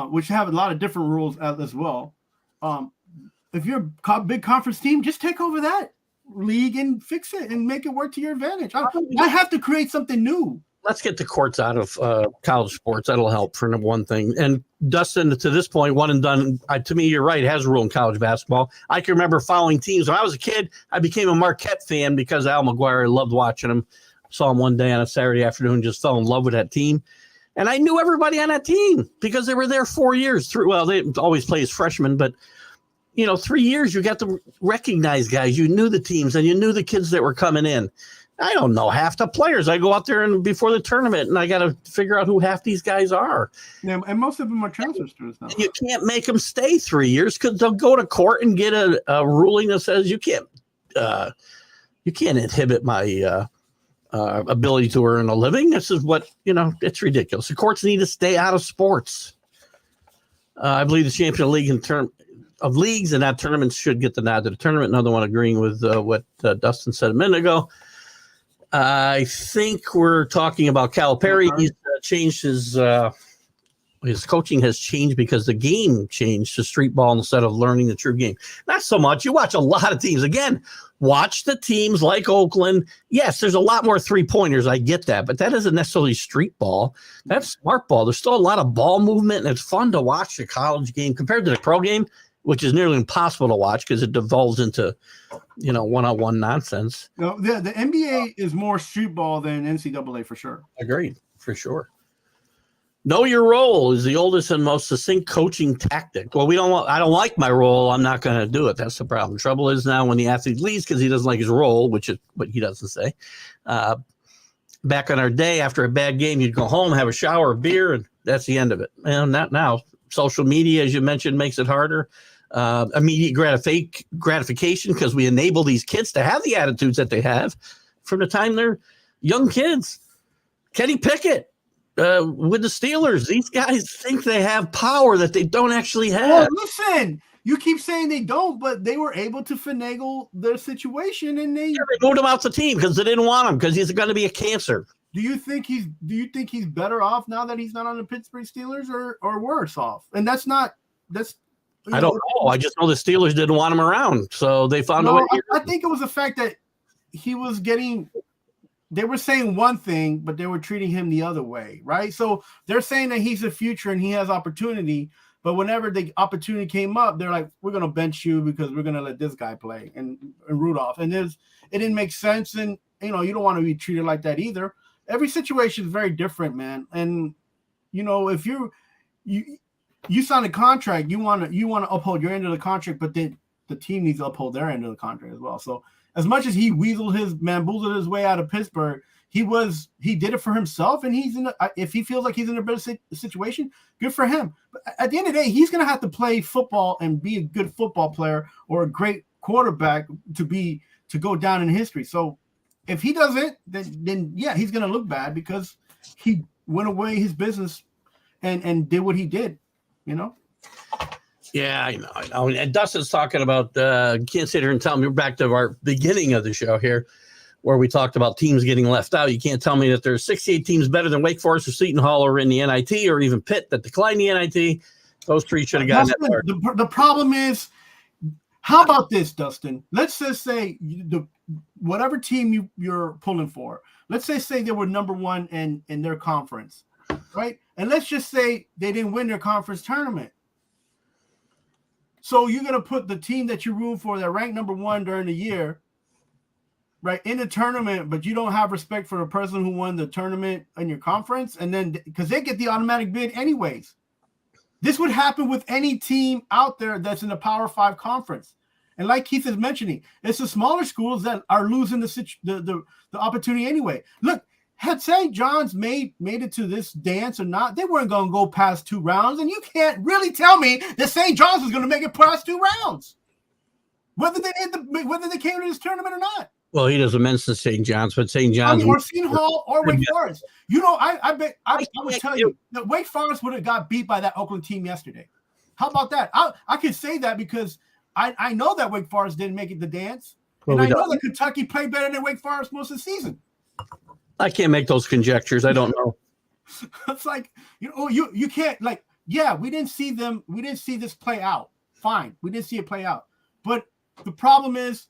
which have a lot of different rules as well. If you're a big conference team, just take over that league and fix it and make it work to your advantage. I have to create something new. Let's get the courts out of college sports. That'll help for one thing. And Dustin, to this point, one and done, to me, you're right, has ruled in college basketball. I can remember following teams. When I was a kid, I became a Marquette fan because Al McGuire. I loved watching him. Saw him one day on a Saturday afternoon, just fell in love with that team. And I knew everybody on that team because they were there 4 years through. Well, they always play as freshmen, but 3 years, you got to recognize guys. You knew the teams and you knew the kids that were coming in. I don't know half the players. I go out there and before the tournament and I got to figure out who half these guys are. Yeah, and most of them are transfer students now. You can't make them stay 3 years because they'll go to court and get a ruling that says you can't inhibit my ability to earn a living. This is what, it's ridiculous. The courts need to stay out of sports. I believe the champion league in term of leagues and not tournaments should get the nod to the tournament. Another one agreeing with what Dustin said a minute ago. I think we're talking about Calipari. He's changed his coaching has changed because the game changed to street ball instead of learning the true game. Not so much. You watch a lot of teams. Again, watch the teams like Oakland. Yes, there's a lot more three-pointers. I get that. But that isn't necessarily street ball. That's smart ball. There's still a lot of ball movement, and it's fun to watch the college game compared to the pro game, which is nearly impossible to watch because it devolves into, one-on-one nonsense. No, the NBA is more street ball than NCAA for sure. Agreed, for sure. Know your role is the oldest and most succinct coaching tactic. Well, I don't like my role. I'm not going to do it. That's the problem. Trouble is now when the athlete leaves because he doesn't like his role, which is what he doesn't say. Back on our day, after a bad game, you'd go home, have a shower, a beer, and that's the end of it. And not now. Social media, as you mentioned, makes it harder. Immediate gratification because we enable these kids to have the attitudes that they have from the time they're young kids. Kenny Pickett with the Steelers. These guys think they have power that they don't actually have. Well, listen, you keep saying they don't, but they were able to finagle their situation, and they moved him out the team because they didn't want him because he's going to be a cancer. Do you think he's better off now that he's not on the Pittsburgh Steelers, or worse off? And that's I don't know. I just know the Steelers didn't want him around, so they found a way. I think it was the fact that he was getting. They were saying one thing, but they were treating him the other way, right? So they're saying that he's the future and he has opportunity, but whenever the opportunity came up, they're like, "We're going to bench you because we're going to let this guy play," and Rudolph. And it didn't make sense, and you don't want to be treated like that either. Every situation is very different, man. And if you sign a contract, you want to uphold your end of the contract, but then the team needs to uphold their end of the contract as well. So as much as he bamboozled his way out of Pittsburgh, he did it for himself, and if he feels like he's in a better situation, good for him. But at the end of the day, he's going to have to play football and be a good football player or a great quarterback to go down in history. So if he doesn't, then yeah, he's going to look bad because he went away his business and did what he did. Yeah, I know. And Dustin's talking about, can't sit here and tell me, we're back to our beginning of the show here, where we talked about teams getting left out. You can't tell me that there's 68 teams better than Wake Forest or Seton Hall or in the NIT or even Pitt that declined the NIT. Those three should have gotten that far. The problem is, how about this, Dustin? Let's just say whatever team you're pulling for, let's say they were number one in their conference, right? And let's just say they didn't win their conference tournament. So you're going to put the team that you root for that ranked number one during the year, right, in the tournament, but you don't have respect for the person who won the tournament in your conference, and then because they get the automatic bid anyways. This would happen with any team out there that's in the Power 5 conference. And like Keith is mentioning, it's the smaller schools that are losing the opportunity anyway. Look, had St. John's made it to this dance or not, they weren't going to go past 2 rounds. And you can't really tell me that St. John's was going to make it past 2 rounds, whether they came to this tournament or not. Well, he doesn't mention St. John's, but St. John's or Seton Hall or Wake Forest. I bet I would tell you that Wake Forest would have got beat by that Oakland team yesterday. How about that? I could say that because I know that Wake Forest didn't make it the dance, and I know that Kentucky played better than Wake Forest most of the season. I can't make those conjectures. I don't know. It's like you can't we didn't see them. We didn't see this play out. Fine, we didn't see it play out. But the problem is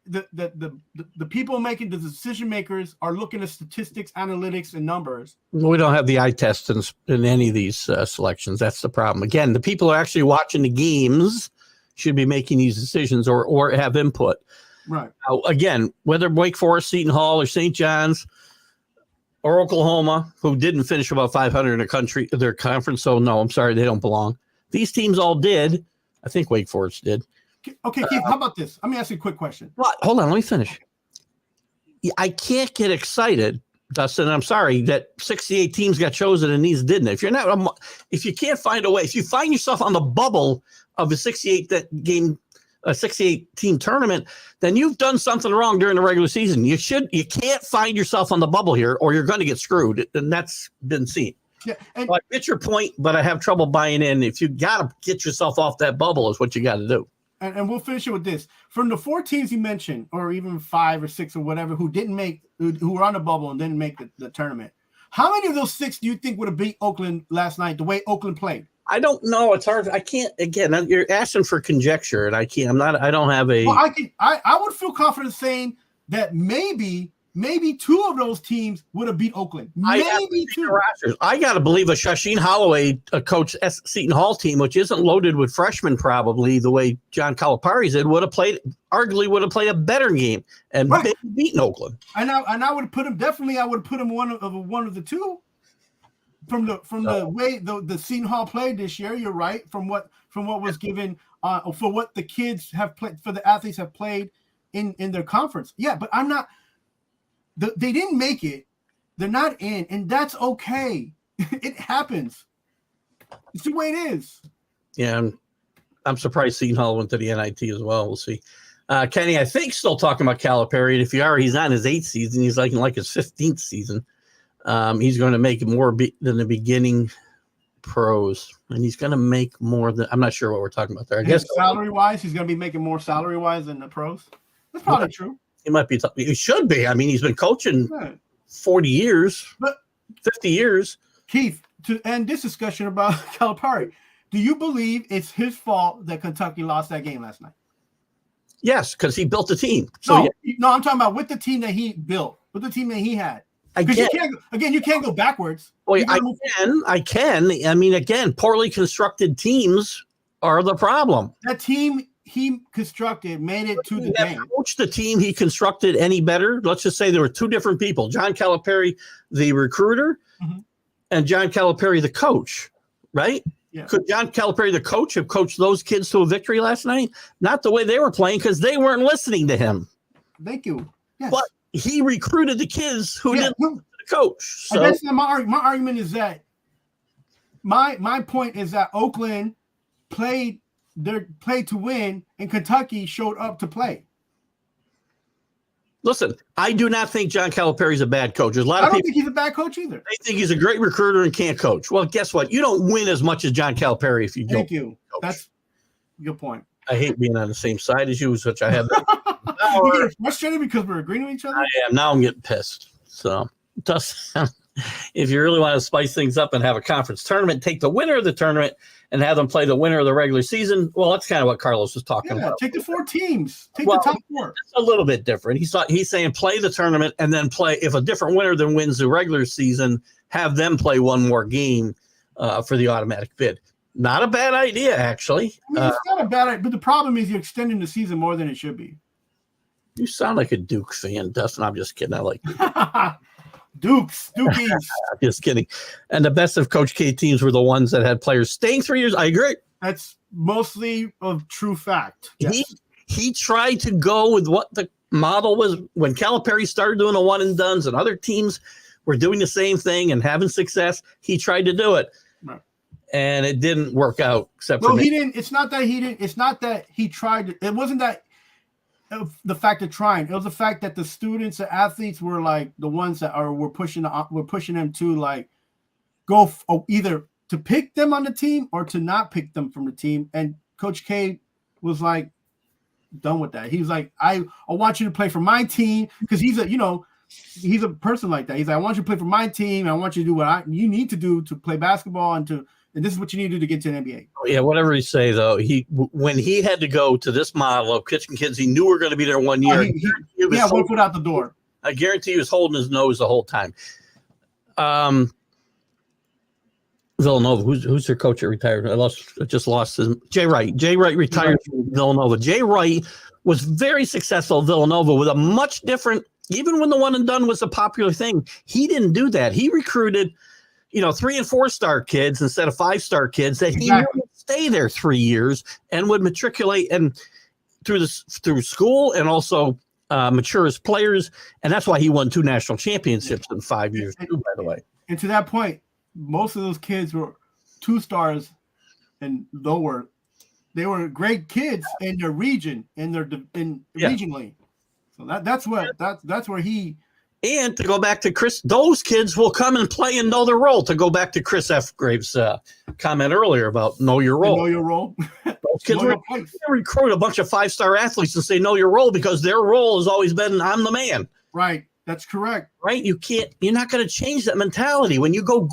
the people making the decision makers are looking at statistics, analytics, and numbers. We don't have the eye test in any of these selections. That's the problem. Again, the people who are actually watching the games should be making these decisions or have input. Right. Now, again, whether Wake Forest, Seton Hall, or St. John's, or Oklahoma, who didn't finish about 500 in their conference, so no, I'm sorry, they don't belong. These teams all did. I think Wake Forest did. Okay, Keith, how about this? Let me ask you a quick question. What? Hold on, let me finish. I can't get excited, Dustin. I'm sorry that 68 teams got chosen and these didn't. If you can't find a way, if you find yourself on the bubble of a 68 team tournament, then you've done something wrong during the regular season. You can't find yourself on the bubble here, or you're going to get screwed, and that's been seen. Yeah, so I get your point, but I have trouble buying in. If you got to get yourself off that bubble, is what you got to do. And we'll finish it with this. From the 4 teams you mentioned, or even 5 or 6 or whatever, who were on the bubble and didn't make the tournament, how many of those 6 do you think would have beat Oakland last night the way Oakland played? I don't know. It's hard. I can't. Again, you're asking for conjecture, and I can't. I'm not. I don't have a. Well, I would feel confident saying that maybe 2 of those teams would have beat Oakland. Maybe 2. I got to believe a Shasheen Holloway coach Seton Hall team, which isn't loaded with freshmen, probably the way John Calipari's did, arguably would have played a better game and beaten Oakland. And I would put him definitely. I would put him one of the 2. From the way the Seton Hall played this year, you're right. From what was given for what the kids have played, for the athletes have played in their conference. Yeah, but I'm not. They didn't make it. They're not in, and that's okay. It happens. It's the way it is. Yeah, I'm surprised Seton Hall went to the NIT as well. We'll see. Kenny, I think still talking about Calipari. And if you are, he's on his 8th season. He's like his 15th season. He's going to make more than the beginning pros, and he's going to make more than. I'm not sure what we're talking about there. I guess salary wise, he's going to be making more salary wise than the pros. That's probably true. He might be. He should be. I mean, he's been coaching 40 years, 50 years. Keith, to end this discussion about Calipari, do you believe it's his fault that Kentucky lost that game last night? Yes, because he built the team. So no, I'm talking about with the team that he built, with the team that he had. You can't go backwards. Well, I can. I mean, again, poorly constructed teams are the problem. That team he constructed made it to the game. Coached the team he constructed any better? Let's just say there were 2 different people: John Calipari, the recruiter, and John Calipari, the coach. Right? Yeah. Could John Calipari, the coach, have coached those kids to a victory last night? Not the way they were playing, because they weren't listening to him. Thank you. Yes. But he recruited the kids who didn't listen to the coach. So. I guess my argument is that my point is that Oakland played to win, and Kentucky showed up to play. Listen, I do not think John Calipari's a bad coach. There's a lot of people. I don't think he's a bad coach either. They think he's a great recruiter and can't coach. Well, guess what? You don't win as much as John Calipari if you don't. Thank you. Coach. That's a good point. I hate being on the same side as you, which I have. You're getting frustrated because we're agreeing with each other? I am. Now I'm getting pissed. So, if you really want to spice things up and have a conference tournament, take the winner of the tournament and have them play the winner of the regular season. Well, that's kind of what Carlos was talking about. Take the 4 teams. Take the top 4. It's a little bit different. He's saying play the tournament and then play. If a different winner then wins the regular season, have them play one more game for the automatic bid. Not a bad idea, actually. I mean, it's not a bad idea, but the problem is you're extending the season more than it should be. You sound like a Duke fan, Dustin. I'm just kidding. I like Dukies. Just kidding. And the best of Coach K teams were the ones that had players staying 3 years. I agree. That's mostly a true fact. Yes. He tried to go with what the model was when Calipari started doing the one and dones, and other teams were doing the same thing and having success. He tried to do it, right. and it didn't work out. Except no, for he didn't. It's not that he didn't. It's not that he tried. It wasn't that the fact of trying. It was the fact that the students, the athletes, were like the ones that were pushing them to like go either to pick them on the team or to not pick them from the team. And Coach K was like done with that. He was like, I want you to play for my team, because he's a person like that. He's like, I want you to play for my team. I want you to do what you need to do to play basketball, and this is what you need to do to get to the NBA. Yeah, whatever you say, though, when he had to go to this model of kitchen kids, he knew we were going to be there 1 year. One foot out the door. I guarantee he was holding his nose the whole time. Villanova, who's their coach that retired? I just lost his Jay Wright. Jay Wright retired from Villanova. Jay Wright was very successful at Villanova with a much different, even when the one and done was a popular thing, he didn't do that. He recruited, 3 and 4 star kids instead of 5-star kids that he knew would stay there 3 years and would matriculate and through school and also mature as players. And that's why he won 2 national championships in 5 years too, by the way. And to that point, most of those kids were 2 stars and lower. They were great kids in their region, regionally. So that's where he. And to go back to Chris, those kids will come and play and know their role. To go back to Chris F. Graves' comment earlier about know your role. Know your role. Those kids recruit a bunch of 5-star athletes and say know your role, because their role has always been I'm the man. Right. That's correct. Right. You're not going to change that mentality when you go.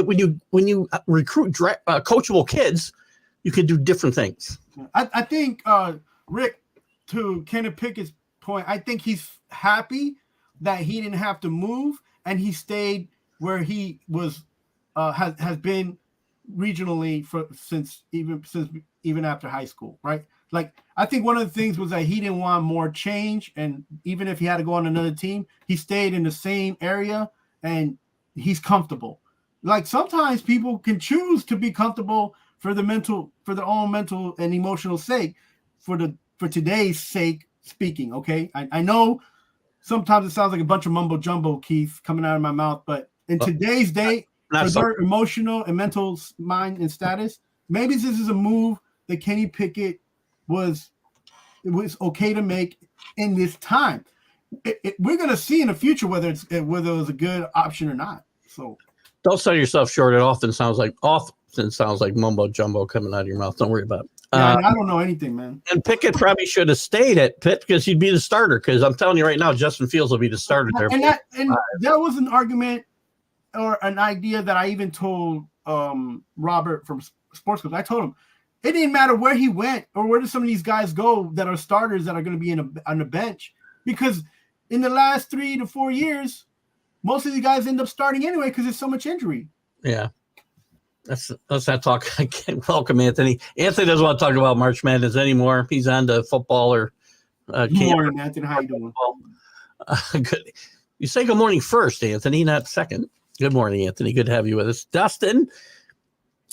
When you recruit coachable kids, you can do different things. I think Rick, to Kenneth Pickett's point, I think he's happy that he didn't have to move and he stayed where he was has been regionally since even after high school, right? Like, I think one of the things was that he didn't want more change, and even if he had to go on another team, he stayed in the same area and he's comfortable. Like, sometimes people can choose to be comfortable for their own mental and emotional sake, for today's sake speaking. Okay. I know sometimes it sounds like a bunch of mumbo jumbo, Keith, coming out of my mouth, but in today's day, for their emotional and mental mind and status, maybe this is a move that Kenny Pickett it was okay to make in this time. We're going to see in the future whether it was a good option or not. So don't sell yourself short. It often sounds like mumbo jumbo coming out of your mouth. Don't worry about it. Yeah, I don't know anything, man. And Pickett probably should have stayed at Pitt because he'd be the starter. Because I'm telling you right now, Justin Fields will be the starter there. And that was an argument or an idea that I even told Robert from Sports Club. I told him it didn't matter where he went or where did some of these guys go that are starters that are going to be on the bench, because in the last 3 to 4 years, most of these guys end up starting anyway because there's so much injury. Yeah. Let's not talk. I can't welcome Anthony. Anthony doesn't want to talk about March Madness anymore. He's on to football or Good morning, Anthony. How you doing? Good. You say good morning first, Anthony, not second. Good morning, Anthony. Good to have you with us. Dustin,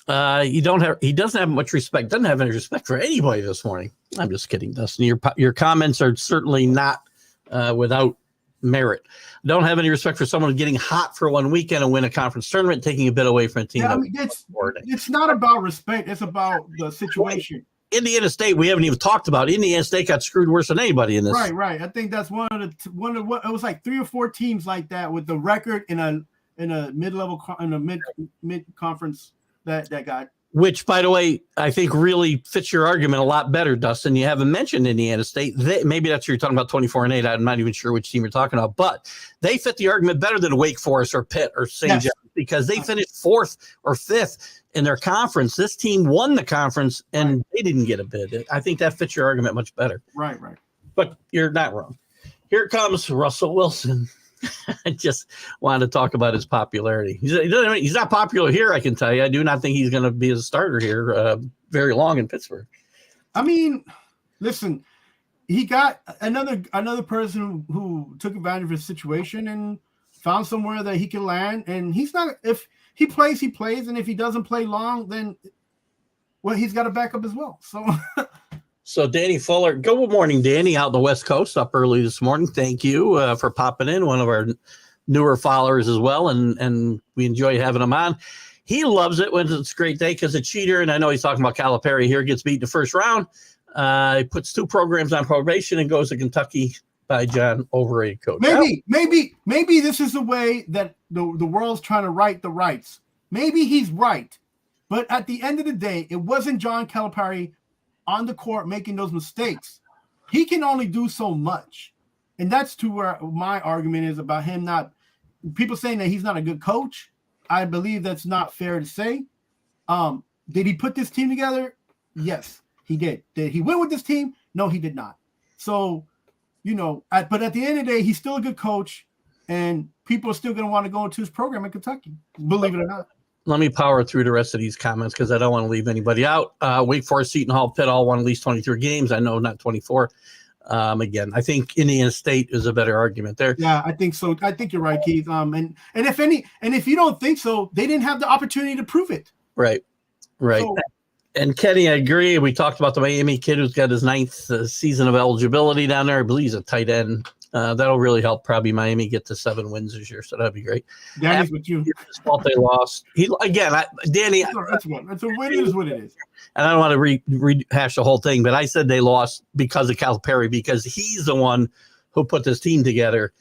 he doesn't have much respect. Doesn't have any respect for anybody this morning. I'm just kidding, Dustin. Your comments are certainly not without merit. Don't have any respect for someone getting hot for one weekend and win a conference tournament, taking a bit away from a team. Yeah, it's not about respect. It's about the situation. Indiana State, we haven't even talked about. Indiana State got screwed worse than anybody in this. Right. I think that's one of what it was like 3 or 4 teams like that with the record in a mid-level in a mid conference that got. Which, by the way, I think really fits your argument a lot better, Dustin. You haven't mentioned Indiana State. Maybe that's what you're talking about, 24-8. I'm not even sure which team you're talking about, but they fit the argument better than Wake Forest or Pitt or St. John's because they finished 4th or 5th in their conference. This team won the conference and they didn't get a bid. I think that fits your argument much better. Right. But you're not wrong. Here comes Russell Wilson. I just wanted to talk about his popularity. He's not popular here, I can tell you. I do not think he's going to be a starter here very long in Pittsburgh. I mean, listen, he got another person who took advantage of his situation and found somewhere that he can land. And he's not, if he plays, he plays. And if he doesn't play long, then he's got a backup as well. So Danny Fuller, good morning, Danny, out the West Coast, up early this morning. Thank you for popping in, one of our newer followers as well, and we enjoy having him on. He loves it when it's a great day because a cheater, and I know he's talking about Calipari here, gets beat in the first round. He puts 2 programs on probation and goes to Kentucky by John, overrated coach. Maybe this is the way that the world's trying to right the rights. Maybe he's right. But at the end of the day, it wasn't John Calipari on the court making those mistakes. He can only do so much. And that's to where my argument is about him not – people saying that he's not a good coach. I believe that's not fair to say. Did he put this team together? Yes, he did. Did he win with this team? No, he did not. So, but at the end of the day, he's still a good coach, and people are still going to want to go into his program in Kentucky, believe it or not. Let me power through the rest of these comments because I don't want to leave anybody out. Wake Forest, Seton Hall, Pitt all won at least 23 games. I know not 24. Again, I think Indiana State is a better argument there. Yeah, I think so. I think you're right, Keith. And if you don't think so, they didn't have the opportunity to prove it. Right. So, and Kenny, I agree. We talked about the Miami kid who's got his 9th season of eligibility down there. I believe he's a tight end. That'll really help probably Miami get to 7 wins this year, so that'd be great. Danny's with you. Fault they lost. Danny. That's a win. It is what it is. And I don't want to rehash the whole thing, but I said they lost because of Calipari because he's the one who put this team together.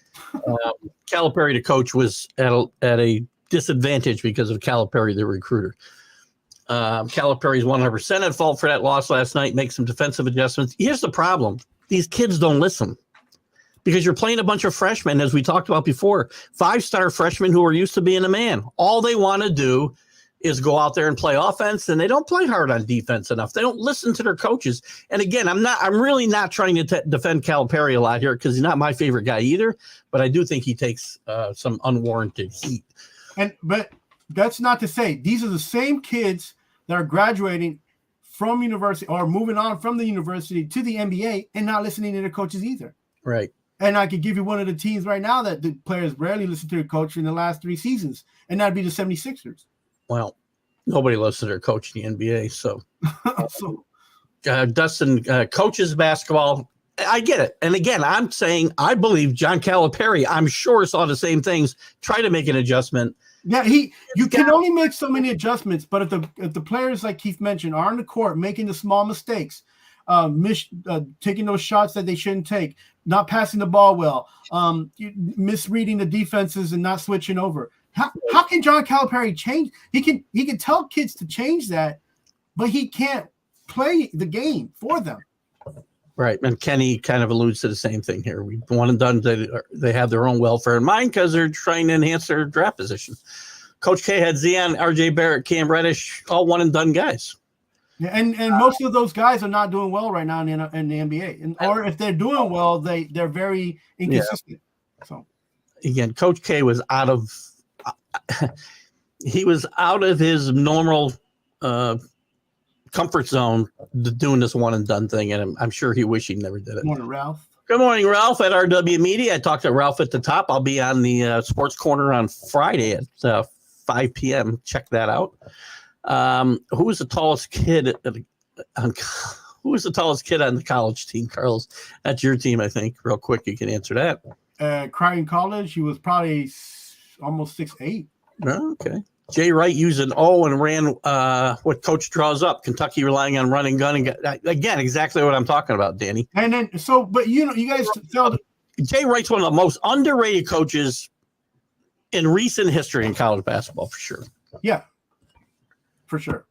Calipari, the coach, was at a disadvantage because of Calipari, the recruiter. Calipari's 100% at fault for that loss last night. Make some defensive adjustments. Here's the problem: these kids don't listen. Because you're playing a bunch of freshmen, as we talked about before, 5-star freshmen who are used to being a man. All they want to do is go out there and play offense, and they don't play hard on defense enough. They don't listen to their coaches. And again, I'm really not trying to defend Calipari a lot here because he's not my favorite guy either, but I do think he takes some unwarranted heat. But that's not to say these are the same kids that are graduating from university or moving on from the university to the NBA and not listening to their coaches either. Right. And I could give you one of the teams right now that the players rarely listen to their coach in the last 3 seasons, and that'd be the 76ers. Well, nobody listens to their coach in the NBA, so. Dustin, coaches basketball, I get it. And again, I'm saying I believe John Calipari, I'm sure, saw the same things, try to make an adjustment. Yeah, you can only make so many adjustments, but if the players, like Keith mentioned, are on the court making the small mistakes, taking those shots that they shouldn't take, not passing the ball well, misreading the defenses and not switching over. How can John Calipari change? He can tell kids to change that, but he can't play the game for them. Right, and Kenny kind of alludes to the same thing here. We one and done. They have their own welfare in mind because they're trying to enhance their draft position. Coach K had Zion, R.J. Barrett, Cam Reddish, all one and done guys. Yeah, and most of those guys are not doing well right now in the NBA, or if they're doing well, they're very inconsistent. Yeah. So again, Coach K was out of his normal comfort zone doing this one and done thing, and I'm sure he wished he never did it. Good morning, Ralph. Good morning, Ralph at RW Media. I talked to Ralph at the top. I'll be on the Sports Corner on Friday at 5 p.m. Check that out. Who was the tallest kid on the college team, Carlos? That's your team, I think. Real quick, you can answer that. Creighton College, he was probably almost 6'8". Oh, okay. Jay Wright used an O and ran what coach draws up. Kentucky relying on running gun. And again, exactly what I'm talking about, Danny. And then, but you guys felt Jay Wright's one of the most underrated coaches in recent history in college basketball, for sure. Yeah, for sure.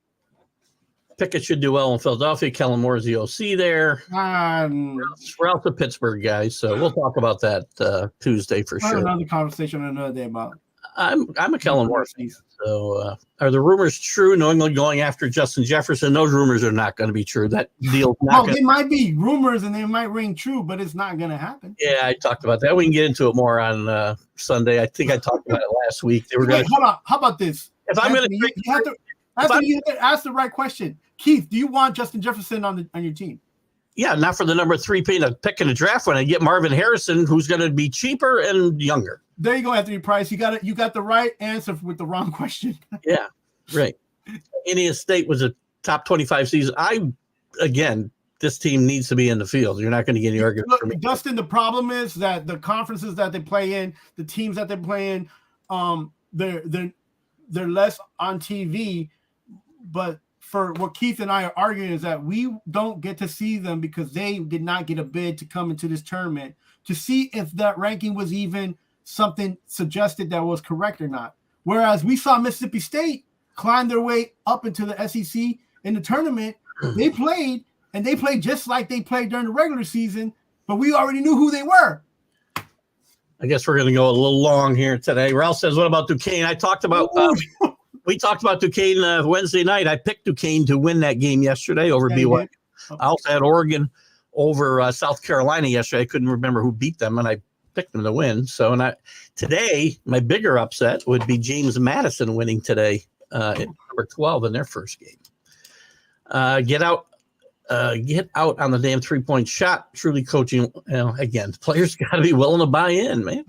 Pickett should do well in Philadelphia. Kellen Moore is the OC there. Ralph's a Pittsburgh guy, so we'll talk about that Tuesday for sure. Another conversation another day about. I'm a Kellen Moore fan. So are the rumors true? New England going after Justin Jefferson? Those rumors are not going to be true. That deal's not. They might be rumors and they might ring true, but it's not going to happen. Yeah, I talked about that. We can get into it more on Sunday. I think I talked about it last week. They were going. Hold on. How about this? If I'm going you have to ask the right question. Keith, do you want Justin Jefferson on your team? Yeah, not for the number 3 pick in the draft when I get Marvin Harrison, who's going to be cheaper and younger. There you go, Anthony Price. You got the right answer with the wrong question. Yeah, right. Indiana State was a top 25 season. this team needs to be in the field. You're not going to get any argument Look, from me. Dustin, the problem is that the conferences that they play in, the teams that they play in, they're less on TV. But for what Keith and I are arguing is that we don't get to see them because they did not get a bid to come into this tournament to see if that ranking was even something suggested that was correct or not. Whereas we saw Mississippi State climb their way up into the SEC in the tournament. They played, and they played just like they played during the regular season, but we already knew who they were. I guess we're going to go a little long here today. Ralph says, what about Duquesne? I talked about we talked about Duquesne Wednesday night. I picked Duquesne to win that game yesterday over BYU. I also had Oregon over South Carolina yesterday. I couldn't remember who beat them, and I picked them to win. So, today, my bigger upset would be James Madison winning today at number 12 in their first game. Get out on the damn 3-point shot. Truly coaching. Again, players got to be willing to buy in, man.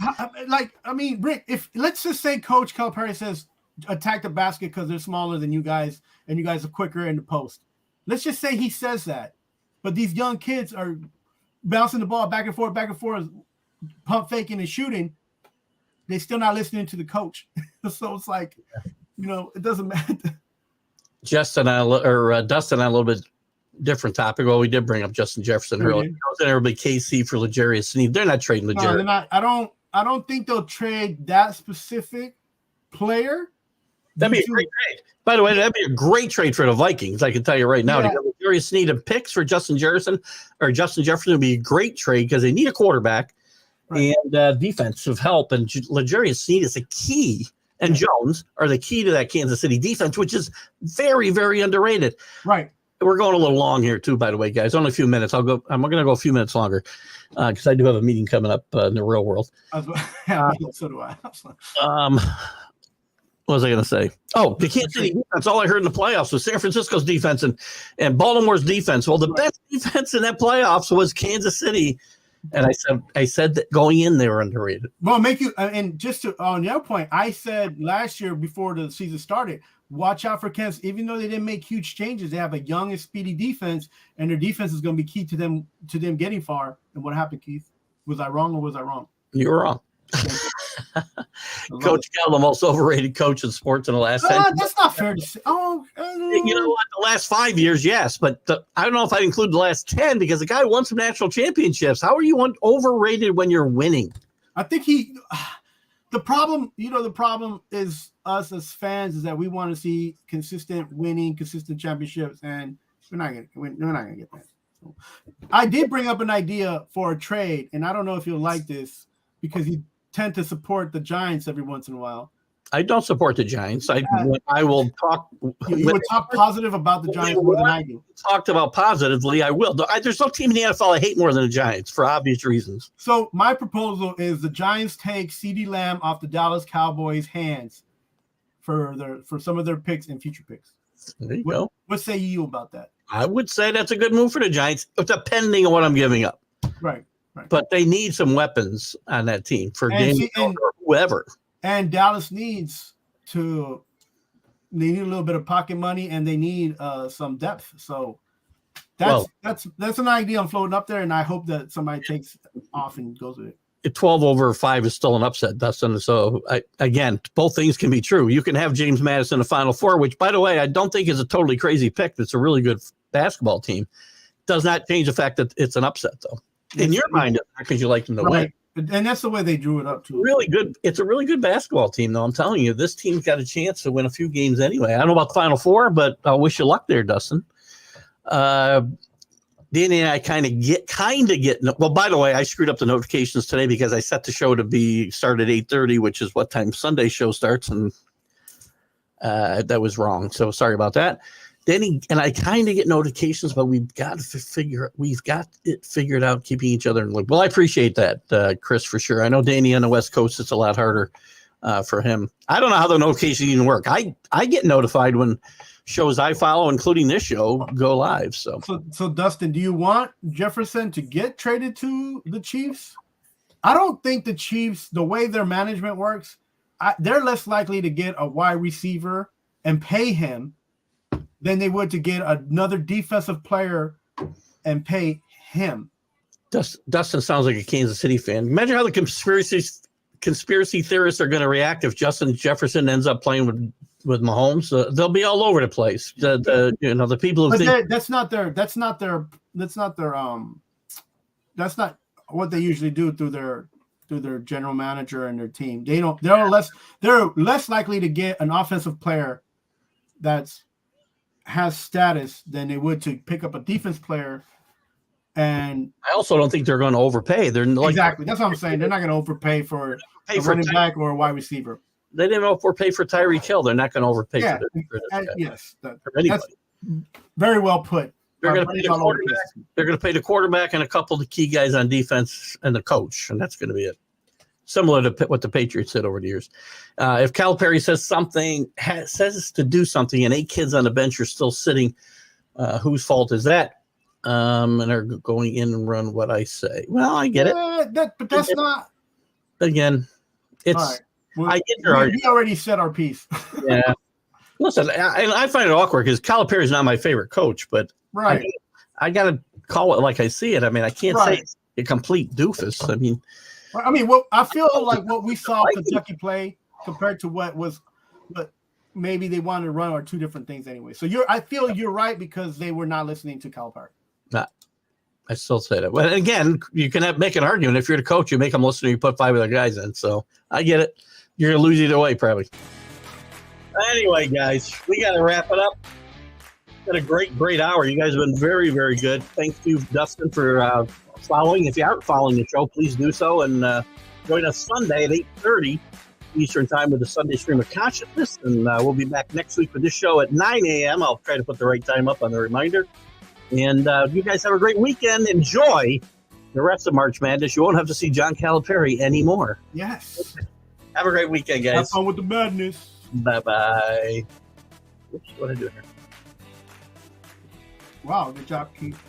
Rick, if let's just say Coach Calipari says attack the basket because they're smaller than you guys and you guys are quicker in the post. Let's just say he says that, but these young kids are bouncing the ball back and forth, pump faking and shooting. They're still not listening to the coach. So it's like, it doesn't matter. Dustin and I a little bit different topic. Well, we did bring up Justin Jefferson earlier. Everybody KC for L'Jarius Sneed. They're not trading L'Jarius. No, they're not. I don't think they'll trade that specific player. That'd be a great trade. By the way, that'd be a great trade for the Vikings. I can tell you right now. To get L'Jarius Sneed and picks for Justin Jefferson would be a great trade because they need a quarterback and defensive help. And L'Jarius Sneed is a key. And Jones are the key to that Kansas City defense, which is very, very underrated. Right. We're going a little long here, too, by the way, guys. Only a few minutes. I'm going to go a few minutes longer because I do have a meeting coming up in the real world. So do I. What was I going to say? Oh, the Kansas City defense. All I heard in the playoffs was San Francisco's defense and Baltimore's defense. Well, the best defense in that playoffs was Kansas City. And I said that going in, they were underrated. Well, and just on your point, I said last year before the season started, watch out for Kansas. Even though they didn't make huge changes, they have a young and speedy defense, and their defense is going to be key to them getting far. And what happened, Keith? Was I wrong or was I wrong? You were wrong. Coach Cal, the most overrated coach in sports in the last 10 years. That's not fair to say. You know what? The last 5 years, yes, but I don't know if I'd include the last 10 because the guy won some national championships. How are you overrated when you're winning? I think the problem is us as fans is that we want to see consistent winning, consistent championships, and we're not gonna get that. So, I did bring up an idea for a trade, and I don't know if you'll like this because you tend to support the Giants every once in a while. I don't support the Giants. I will talk. You would talk positive about the Giants more than I do. Talked about positively, I will. There's no team in the NFL I hate more than the Giants for obvious reasons. So my proposal is the Giants take CeeDee Lamb off the Dallas Cowboys' hands for some of their picks and future picks. There you go. What say you about that? I would say that's a good move for the Giants, depending on what I'm giving up. Right. But they need some weapons on that team for game or whoever. And Dallas needs they need a little bit of pocket money and they need some depth. So that's an idea I'm floating up there, and I hope that somebody takes off and goes with it. 12/5 is still an upset, Dustin. So again, both things can be true. You can have James Madison in the Final Four, which, by the way, I don't think is a totally crazy pick. That's a really good basketball team. Does not change the fact that it's an upset, though. In your mind, because you like them to win. And that's the way they drew it up, too. Really good. It's a really good basketball team, though. I'm telling you, this team's got a chance to win a few games anyway. I don't know about the Final Four, but I wish you luck there, Dustin. Danny and I kind of get. Well, by the way, I screwed up the notifications today because I set the show to start at 8:30, which is what time Sunday show starts, and that was wrong. So sorry about that. Danny and I kind of get notifications, but we've got it figured out, keeping each other in the loop. Well, I appreciate that, Chris, for sure. I know Danny on the West Coast, it's a lot harder for him. I don't know how the notifications even work. I get notified when shows I follow, including this show, go live. So Dustin, do you want Jefferson to get traded to the Chiefs? I don't think the Chiefs, the way their management works, they're less likely to get a wide receiver and pay him than they would to get another defensive player and pay him. Dustin sounds like a Kansas City fan. Imagine how the conspiracy theorists are going to react if Justin Jefferson ends up playing with Mahomes. They'll be all over the place. The people who think that's not what they usually do through their general manager and their team. They're less likely to get an offensive player that has status than they would to pick up a defense player. And I also don't think they're going to overpay. They're like, exactly. That's what I'm saying. They're not going to overpay for a running back or a wide receiver. They didn't overpay for Tyreek Hill. They're not going to overpay for this guy. Yes, for anybody. That's very well put. They're going to pay the quarterback. They're going to pay the quarterback and a couple of the key guys on defense and the coach, and that's going to be it. Similar to what the Patriots did over the years. If Calipari says to do something, and 8 kids on the bench are still sitting, whose fault is that? And they're going in and run what I say. Well, I get it. But that's not. Again, it's. Right. Well, I get your argument. We already said our piece. Yeah. Listen, I find it awkward because Calipari is not my favorite coach, but right. I got to call it like I see it. I mean, I can't say it's a complete doofus. I mean, I feel like what we saw Kentucky play compared to what maybe they wanted to run are 2 different things anyway. So I feel you're right because they were not listening to Calipari. I still say that. But again, you can make an argument. If you're the coach, you make them listen, you put 5 other guys in. So I get it. You're going to lose either way, probably. Anyway, guys, we got to wrap it up. Got a great hour. You guys have been very, very good. Thank you, Dustin, for following. If you aren't following the show, please do so. And join us Sunday at 8:30 Eastern Time with the Sunday Stream of Consciousness. And we'll be back next week with this show at 9 a.m. I'll try to put the right time up on the reminder. And you guys have a great weekend. Enjoy the rest of March Madness. You won't have to see John Calipari anymore. Yes. Have a great weekend, guys. Have fun with the madness. Bye-bye. Oops, what did I do here? Wow, good job, Keith.